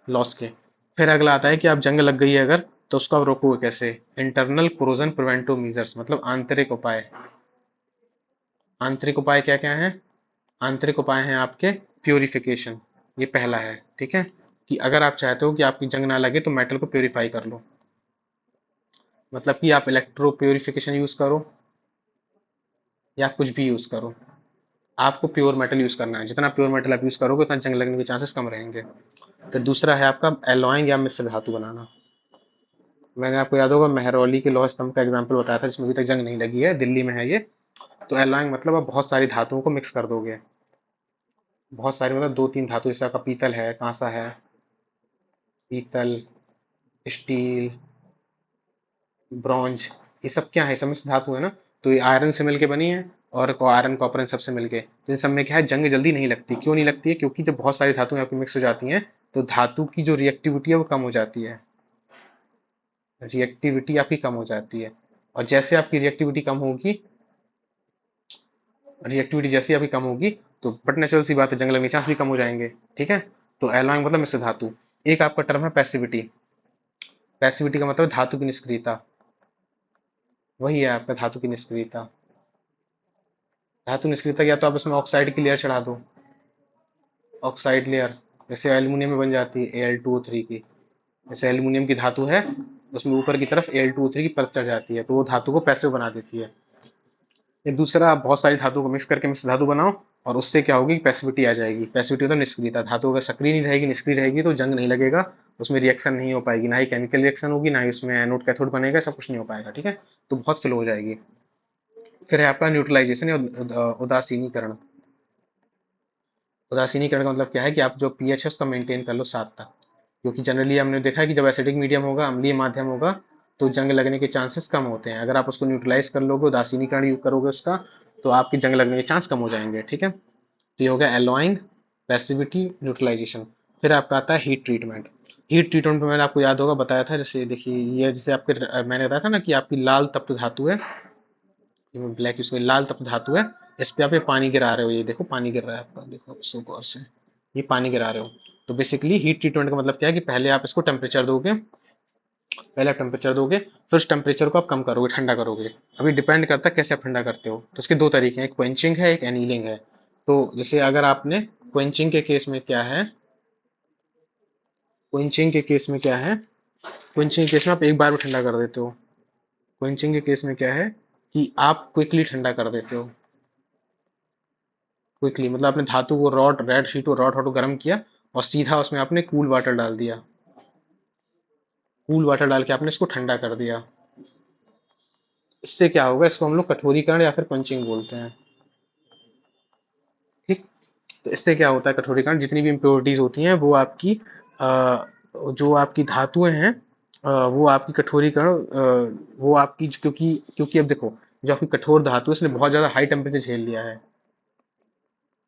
लॉस के। फिर अगला आता है कि आप जंग लग गई है अगर, तो उसको आप रोकोगे कैसे? इंटरनल कोरोजन प्रिवेंटिव मेजर्स, मतलब आंतरिक उपाय। आंतरिक उपाय क्या क्या है? आंतरिक उपाय हैं आपके प्योरिफिकेशन, ये पहला है, ठीक है। कि अगर आप चाहते हो कि आपकी जंग ना लगे तो मेटल को प्योरीफाई कर लो, मतलब कि आप इलेक्ट्रो प्योरिफिकेशन यूज करो या कुछ भी यूज करो, आपको प्योर मेटल यूज करना है। जितना प्योर मेटल आप यूज करोगे उतना जंग लगने के चांसेस कम रहेंगे। फिर दूसरा है आपका एलॉइंग या मिश्र धातु बनाना। मैंने आपको याद होगा मेहरौली के लौह स्तंभ का एग्जांपल बताया था, जिसमें अभी तक जंग नहीं लगी है, दिल्ली में है ये। तो एलॉइंग मतलब आप बहुत सारी धातुओं को मिक्स कर दोगे, बहुत सारी मतलब 2 3 धातु, जैसे आपका पीतल है, कांसा है, पीतल, स्टील, ब्रॉन्ज, ये सब क्या है, सब मिश्र धातु है ना। तो ये आयरन से मिलके बनी है, और आयरन कॉपर इन सबसे मिलके, तो इन सब में क्या है, जंग जल्दी नहीं लगती। क्यों नहीं लगती है? क्योंकि जब बहुत सारी धातुएं आपकी मिक्स हो जाती हैं, तो धातु की जो रिएक्टिविटी है वो कम हो जाती है, रिएक्टिविटी आपकी कम हो जाती है। और जैसे आपकी रिएक्टिविटी कम होगी, रिएक्टिविटी जैसे आपकी कम होगी, तो बट नेचुरल सी बात है, जंग लगने के चांस भी कम हो जाएंगे, ठीक है। तो एलॉइंग मतलब मिश्र धातु। एक आपका टर्म है पैसिविटी। पैसिविटी का मतलब धातु की निष्क्रियता, वही है आपका धातु की निष्क्रियता। धातु निष्क्रियता, या तो आप इसमें ऑक्साइड की लेयर चढ़ा दो, ऑक्साइड लेयर, जैसे एल्यूमिनियम में बन जाती है Al2O3 की। जैसे एल्यूमिनियम की धातु है, उसमें ऊपर की तरफ Al2O3 की परत चढ़ जाती है, तो वो धातु को पैसिव बना देती है। एक दूसरा, आप बहुत सारी धातु को मिक्स करके मिश्र धातु बनाओ, और उससे क्या होगी, पैसिविटी आ जाएगी। पैसिविटी मतलब निष्क्रियता, धातु अगर सक्रिय नहीं रहेगी, निष्क्रिय रहेगी, तो जंग नहीं लगेगा, उसमें रिएक्शन नहीं हो पाएगी, ना ही केमिकल रिएक्शन होगी, ना ही उसमें एनोड कैथोड बनेगा, सब कुछ नहीं हो पाएगा, ठीक है। तो बहुत स्लो हो जाएगी। फिर है आपका न्यूट्रलाइजेशन या उदासीनीकरण। उदासीनीकरण का मतलब क्या है कि आप जो पीएच है उसका मेंटेन कर लो 7 तक, क्योंकि जनरली हमने देखा है कि जब एसिडिक मीडियम होगा, अम्लीय माध्यम होगा, तो जंग लगने के चांसेस कम होते हैं। अगर आप उसको न्यूट्रलाइज कर लोगे, उदासीनीकरण यूज करोगे उसका, तो आपकी जंग लगने के चांस कम हो जाएंगे, ठीक है। तो ये हो गया एलॉइंग, पैसिविटी, न्यूट्रलाइजेशन। फिर आपका आता है हीट ट्रीटमेंट। हीट ट्रीटमेंट में मैंने आपको याद होगा बताया था, जैसे देखिए ये, जैसे आपके मैंने बताया था ना कि आपकी लाल तप्त धातु है, ब्लैक यूज लाल तप्त धातु है, इस पे आप ये पानी गिरा रहे हो, ये देखो पानी गिर रहा है आपका, देखो सो गौर से, ये पानी गिरा रहे हो। तो बेसिकली हीट ट्रीटमेंट का मतलब क्या है कि पहले आप इसको टेम्परेचर दोगे, पहले आप टेम्परेचर दोगे, फिर उस टेम्परेचर को आप कम करोगे, ठंडा करोगे। अभी डिपेंड करता है कैसे आप ठंडा करते हो, तो उसके दो तरीके हैं, एक क्वेंचिंग है, एक एनीलिंग है। तो जैसे अगर आपने क्वेंचिंग के केस में क्या है, क्वेंचिंग के केस में क्या है, क्वेंचिंग के केस में आप एक बार में ठंडा कर देते हो, क्वेंचिंग के केस में क्या है कि आप क्विकली ठंडा कर देते हो। क्विकली मतलब आपने धातु को रॉड हॉट को गर्म किया और सीधा उसमें आपने कूल वाटर डाल दिया। कूल वाटर डाल के आपने इसको ठंडा कर दिया। इससे क्या होगा, इसको हम लोग कठोरीकरण या फिर पंचिंग बोलते हैं। ठीक। तो इससे क्या होता है, कठोरीकरण जितनी भी इम्प्योरिटीज होती हैं वो आपकी जो आपकी धातुएं हैं, वो आपकी कठोरीकरण, वो आपकी क्योंकि क्योंकि अब देखो, जो आपकी कठोर धातु है इसने बहुत ज्यादा हाई टेम्परेचर झेल लिया है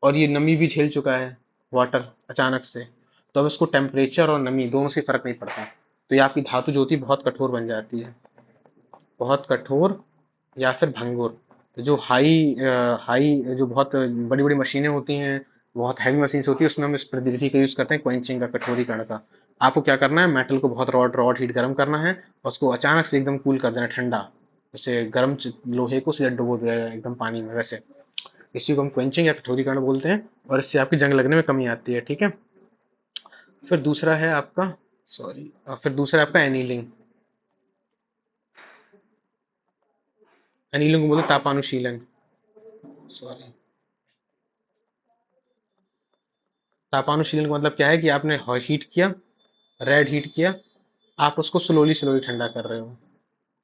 और ये नमी भी झेल चुका है, वाटर अचानक से। तो अब इसको टेम्परेचर और नमी दोनों से फर्क नहीं पड़ता, तो ये आपकी धातु जो होती है बहुत कठोर बन जाती है, बहुत कठोर या फिर भंगुर। तो जो हाई जो बहुत बड़ी बड़ी मशीनें होती हैं, बहुत हैवी मशीन्स होती है, उसमें हम इस पद्धति का यूज करते हैं, क्वेंचिंग का, कठोरीकरण का। आपको क्या करना है, मेटल को बहुत रॉड रॉड हीट गर्म करना है और उसको अचानक से एकदम कूल कर देना, ठंडा। जैसे गर्म लोहे को सीधा डुबो दिया जाए एकदम पानी में, वैसे इसी को हम क्वेंचिंग या कठोरीकरण बोलते हैं। और इससे आपकी जंग लगने में कमी आती है। ठीक है। फिर दूसरा है आपका, सॉरी, फिर दूसरा है आपका एनीलिंग। एनीलिंग को बोलते हैं तापानुशीलन। सॉरी, तापानुशीलन का मतलब क्या है कि आपने हीट किया, रेड हीट किया, आप उसको स्लोली स्लोली ठंडा कर रहे हो,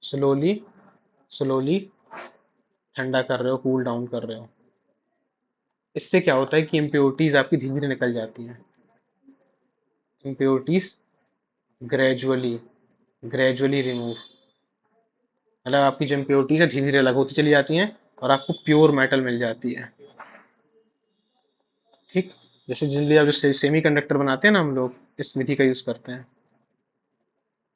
स्लोली स्लोली ठंडा कर रहे हो, कूल डाउन कर रहे हो। इससे क्या होता है कि इम्प्योरिटीज आपकी धीरे धीरे निकल जाती हैं। इम्प्योरिटीज ग्रेजुअली ग्रेजुअली रिमूव, मतलब आपकी जो इम्प्योरिटीज है धीरे धीरे अलग होती चली जाती हैं और आपको प्योर मेटल मिल जाती है। ठीक। जैसे जनरली आप जो सेमी कंडक्टर बनाते हैं ना, हम लोग इस विधि का यूज करते हैं,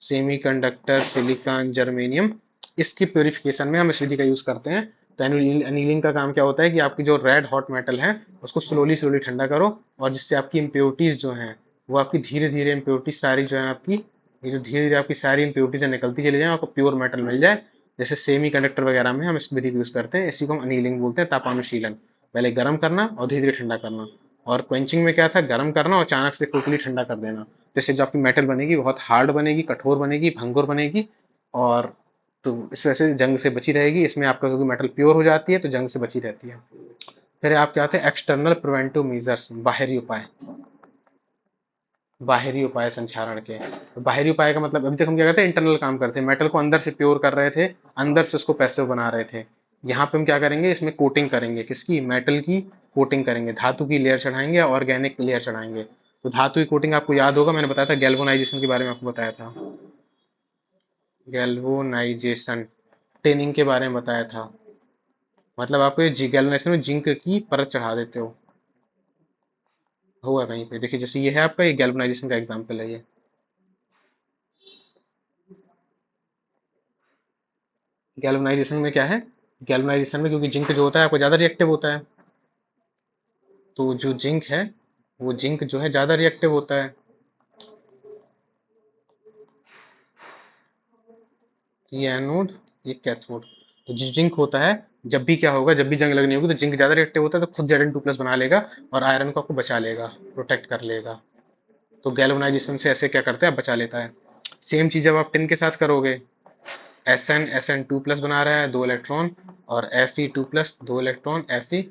सेमी कंडक्टर, सिलिकॉन, जर्मेनियम, इसकी प्योरिफिकेशन में हम इस विधि का यूज करते हैं। तो एनीलिंग का काम क्या होता है कि आपकी जो रेड हॉट मेटल है उसको स्लोली स्लोली ठंडा करो, और जिससे आपकी इम्प्योरिटीज जो हैं वो आपकी धीरे धीरे इम्प्योरिटीज सारी जो है आपकी, ये जो धीरे धीरे आपकी सारी इम्प्योरिटीज निकलती चली जाए, आपको प्योर मेटल मिल जाए। जैसे सेमी कंडक्टर वगैरह में हम इस विधि का यूज करते हैं, इसी को हम अनीलिंग बोलते हैं, तापानुशीलन। पहले गर्म करना और धीरे धीरे ठंडा करना। और क्वेंचिंग में क्या था, गर्म करना और अचानक से क्विकली ठंडा कर देना। जैसे जो आपकी मेटल बनेगी बहुत हार्ड बनेगी, कठोर बनेगी, भंगुर बनेगी। और तो इस वजह से जंग से बची रहेगी। इसमें आपका क्योंकि मेटल प्योर हो जाती है तो जंग से बची रहती है। फिर आप क्या आते हैं, एक्सटर्नल प्रिवेंटिव मेजर्स, बाहरी उपाय। बाहरी उपाय संक्षारण के। तो बाहरी उपाय का मतलब, अभी तक हम क्या करते हैं, इंटरनल काम करते हैं, मेटल को अंदर से प्योर कर रहे थे, अंदर से उसको पैसिव बना रहे थे। यहाँ पे हम क्या करेंगे, इसमें कोटिंग करेंगे, किसकी, मेटल की कोटिंग करेंगे, धातु की लेयर चढ़ाएंगे, ऑर्गेनिक लेयर चढ़ाएंगे। तो धातु की कोटिंग आपको याद होगा, मैंने बताया था गैल्वेनाइजेशन के बारे में, आपको बताया था गैल्वेनाइजेशन, टेनिंग के बारे में बताया था। मतलब आप गैल्वेनाइजेशन में जिंक की परत चढ़ा देते हो। होगा कहीं पे, देखिए जैसे ये है आपका, ये गैल्वेनाइजेशन का एग्जांपल है ये। गैल्वेनाइजेशन में क्या है, गैल्वेनाइजेशन में क्योंकि जिंक जो होता है आपको ज्यादा रिएक्टिव होता है, तो जो जिंक है वो जिंक जो है ज्यादा रिएक्टिव होता है। ये एनोड, ये कैथोड। तो जो जिंक होता है, जब भी क्या होगा, जब भी जंग लगनी होगी तो जिंक ज्यादा रिएक्टिव होता है, तो खुद Zn2+ बना लेगा और आयरन को आपको बचा लेगा, प्रोटेक्ट कर लेगा। तो गैल्वेनाइजेशन से ऐसे क्या करते हैं, आप बचा लेता है। सेम चीज जब आप टिन के साथ करोगे, Sn2+ बना रहा है, 2 इलेक्ट्रॉन, और Fe2+, 2 इलेक्ट्रॉन, Fe,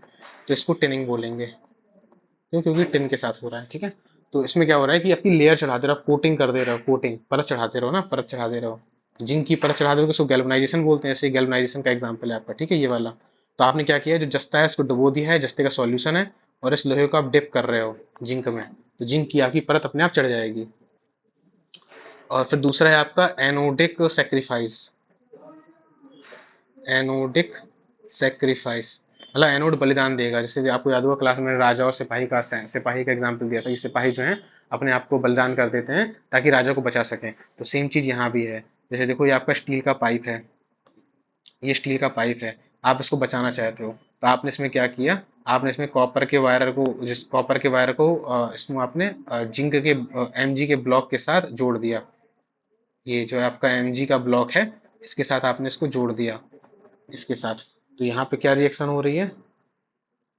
तो इसको टिनिंग बोलेंगे। क्यों, क्योंकि टिन के साथ हो रहा है। ठीक है। तो इसमें क्या हो रहा है कि आपकी लेयर चढ़ाते रहो, कोटिंग कर दे रहे हो, कोटिंग परत चढ़ाते रहो ना, परत चढ़ाते रहो। जिंक की परत चढ़ा दो तो उसको गैल्वेनाइजेशन बोलते हैं, ऐसे गैल्वेनाइजेशन का एग्जांपल है आपका। ठीक है, ये वाला। तो आपने क्या किया, जो जस्ता है उसको डुबो दिया है, जस्ते का सॉल्यूशन है, और इस लोहे को आप डिप कर रहे हो जिंक में, तो जिंक की आपकी परत अपने आप चढ़ जाएगी। और फिर दूसरा है आपका एनोडिक सेक्रीफाइस। एनोडिक सेक्रीफाइस मतलब एनोड बलिदान देगा। जैसे कि आपको याद होगा क्लास में राजा और सिपाही का एग्जांपल दिया था, कि सिपाही जो है अपने आप को बलिदान कर देते हैं ताकि राजा को बचा सकें। तो सेम चीज यहाँ भी है। जैसे देखो, ये आपका स्टील का पाइप है, ये स्टील का पाइप है, आप इसको बचाना चाहते हो, तो आपने इसमें क्या किया, आपने इसमें कॉपर के वायर को, जिस कॉपर के वायर को इसमें आपने जिंक के Mg के ब्लॉक के साथ जोड़ दिया। ये जो है आपका Mg का ब्लॉक है, इसके साथ आपने इसको जोड़ दिया, इसके साथ। तो यहाँ पे क्या रिएक्शन हो रही है,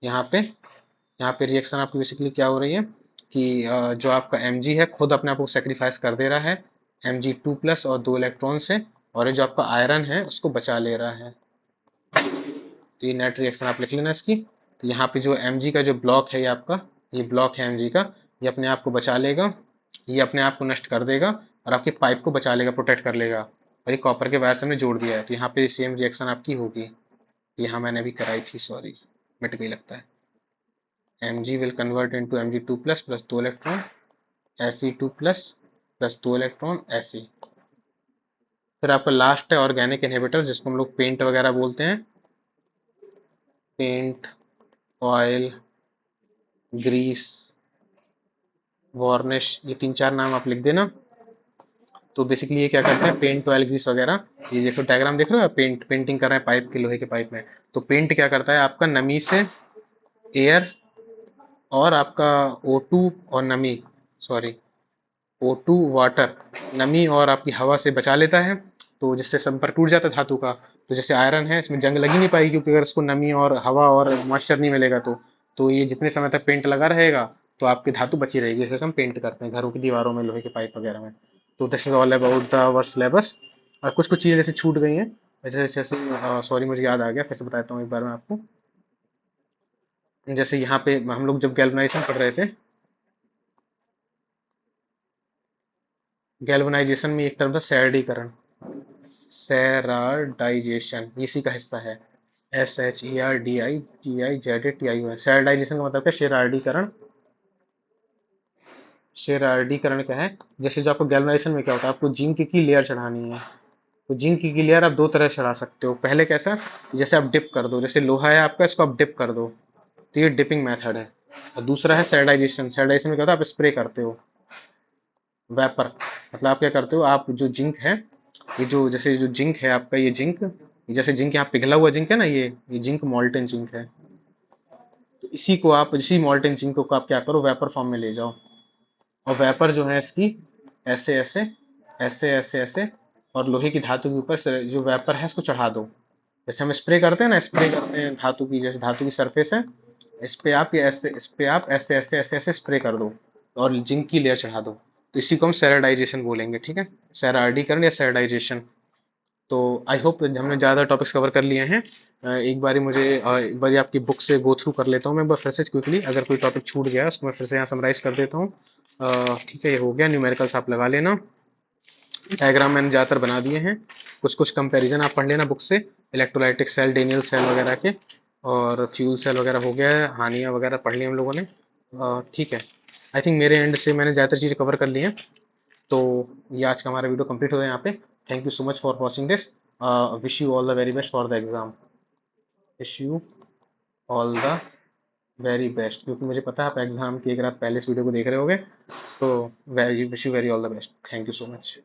यहाँ पे यहाँ पे रिएक्शन आपकी बेसिकली क्या हो रही है कि जो आपका Mg है खुद अपने आप को सेक्रीफाइस कर दे रहा है Mg2+ और 2 इलेक्ट्रॉन से, और ये जो आपका आयरन है उसको बचा ले रहा है। तो ये नेट रिएक्शन आप लिख लेना इसकी। तो यहाँ पे जो Mg का जो ब्लॉक है, ये आपका ये ब्लॉक है Mg का, ये अपने आप को बचा लेगा, ये अपने आप को नष्ट कर देगा और आपके पाइप को बचा लेगा, प्रोटेक्ट कर लेगा। और ये कॉपर के वायर से हमने जोड़ दिया है, तो यहाँ पे सेम रिएक्शन आपकी होगी। यहाँ मैंने अभी कराई थी, सॉरी, मिट गई लगता है। Mg will convert into Mg2 plus 2 electron, Fe2 plus 2 electron Fe। फिर आपका लास्ट है ऑर्गेनिक इनहिबिटर, जिसको हम लोग पेंट वगैरह बोलते हैं। पेंट, ऑयल, ग्रीस, वार्निश, ये 3-4 नाम आप लिख देना। तो बेसिकली ये क्या करता है, पेंट, ऑयल, ग्रीस वगैरह। ये देखो डायग्राम देख रहे हो, पेंटिंग कर रहे हैं पाइप के, लोहे के पाइप में। तो पेंट क्या करता है, आपका नमी से एयर और आपका O2 और नमी, सॉरी, O2 वाटर, नमी और आपकी हवा से बचा लेता है। तो जिससे संपर्क टूट जाता है धातु का। तो जैसे आयरन है, इसमें जंग लगी नहीं पाएगी, क्योंकि अगर इसको नमी और हवा और मॉइस्चर नहीं मिलेगा तो ये जितने समय तक पेंट लगा रहेगा तो आपकी धातु बची रहेगी। जैसे हम पेंट करते हैं घरों की दीवारों में, लोहे के पाइप वगैरह में। तो this is all about the our syllabus. और कुछ कुछ चीज़ें जैसे छूट गई हैं, जैसे जैसे सॉरी, मुझे याद आ गया, फिर से बताता हूँ एक बार मैं आपको। जैसे यहाँ पे हम लोग जब गैल्वेनाइजेशन पढ़ रहे थे, गैल्वेनाइजेशन में एक टर्म था सैरडीकरण। सैराडाइजेशन इसी का हिस्सा है। SHERDIGIZETION। सैराडाइजेशन का मतलब क्या, शेरार्डीकरण। शेरार्डीकरण क्या है, जैसे जो आपको गैल्वेनाइजेशन में क्या होता है, आपको जिंक की लेयर चढ़ानी है। तो जिंक की लेयर आप दो तरह से चढ़ा सकते हो। पहले कैसा, जैसे आप डिप कर दो, जैसे लोहा है आपका, इसको आप डिप कर दो, तो ये डिपिंग मेथड है। और दूसरा है सैराडाइजेशन। सैराडाइजेशन में क्या होता है, आप स्प्रे करते हो, वेपर। मतलब आप क्या करते हो, आप जो जिंक है, ये जो जैसे जो जिंक है आपका, ये जिंक, जैसे जिंक यहाँ पिघला हुआ जिंक है ना, ये जिंक मॉल्टन जिंक है। तो इसी को आप, इसी मॉल्टन जिंक को आप क्या करो, वेपर फॉर्म में ले जाओ। और वेपर जो है इसकी ऐसे ऐसे ऐसे ऐसे ऐसे, और लोहे की धातु के ऊपर जो वेपर है इसको चढ़ा दो। जैसे हम स्प्रे करते हैं ना, स्प्रे करते हैं धातु की, जैसे धातु की सरफेस है, इस पे आप ऐसे ऐसे ऐसे ऐसे स्प्रे कर दो और जिंक की लेयर चढ़ा दो। तो इसी को हम सैराडाइजेशन बोलेंगे, ठीक है, सैरार्डीकरण या सैराडाइजेशन। तो आई होप हमने ज़्यादा टॉपिक्स कवर कर लिए हैं। एक बार आपकी बुक से गो थ्रू कर लेता हूँ मैं एक बार फिर से क्विकली, अगर कोई टॉपिक छूट गया है उसको मैं फिर से यहाँ समराइज कर देता हूँ। ठीक है, ये हो गया। न्यूमेरिकल्स आप लगा लेना, डायग्राम मैंने ज़्यादातर बना दिए हैं। कुछ कुछ कंपैरिजन आप पढ़ लेना बुक से, इलेक्ट्रोलाइटिक सेल, डेनियल सेल वगैरह के, और फ्यूल सेल वगैरह हो गया है, हानिया वगैरह पढ़ लिया हम लोगों ने। ठीक है, आई थिंक मेरे एंड से मैंने ज़्यादातर चीज़ें कवर कर ली हैं। तो ये आज का हमारा वीडियो कंप्लीट हो गया यहाँ पे। Thank you so much for watching this. Wish you all the very best for the exam. Wish you all the very best, क्योंकि मुझे पता है आप एग्जाम की एक रात पहले इस वीडियो को देख रहे होगे। So very wish you very all the best. Thank you so much.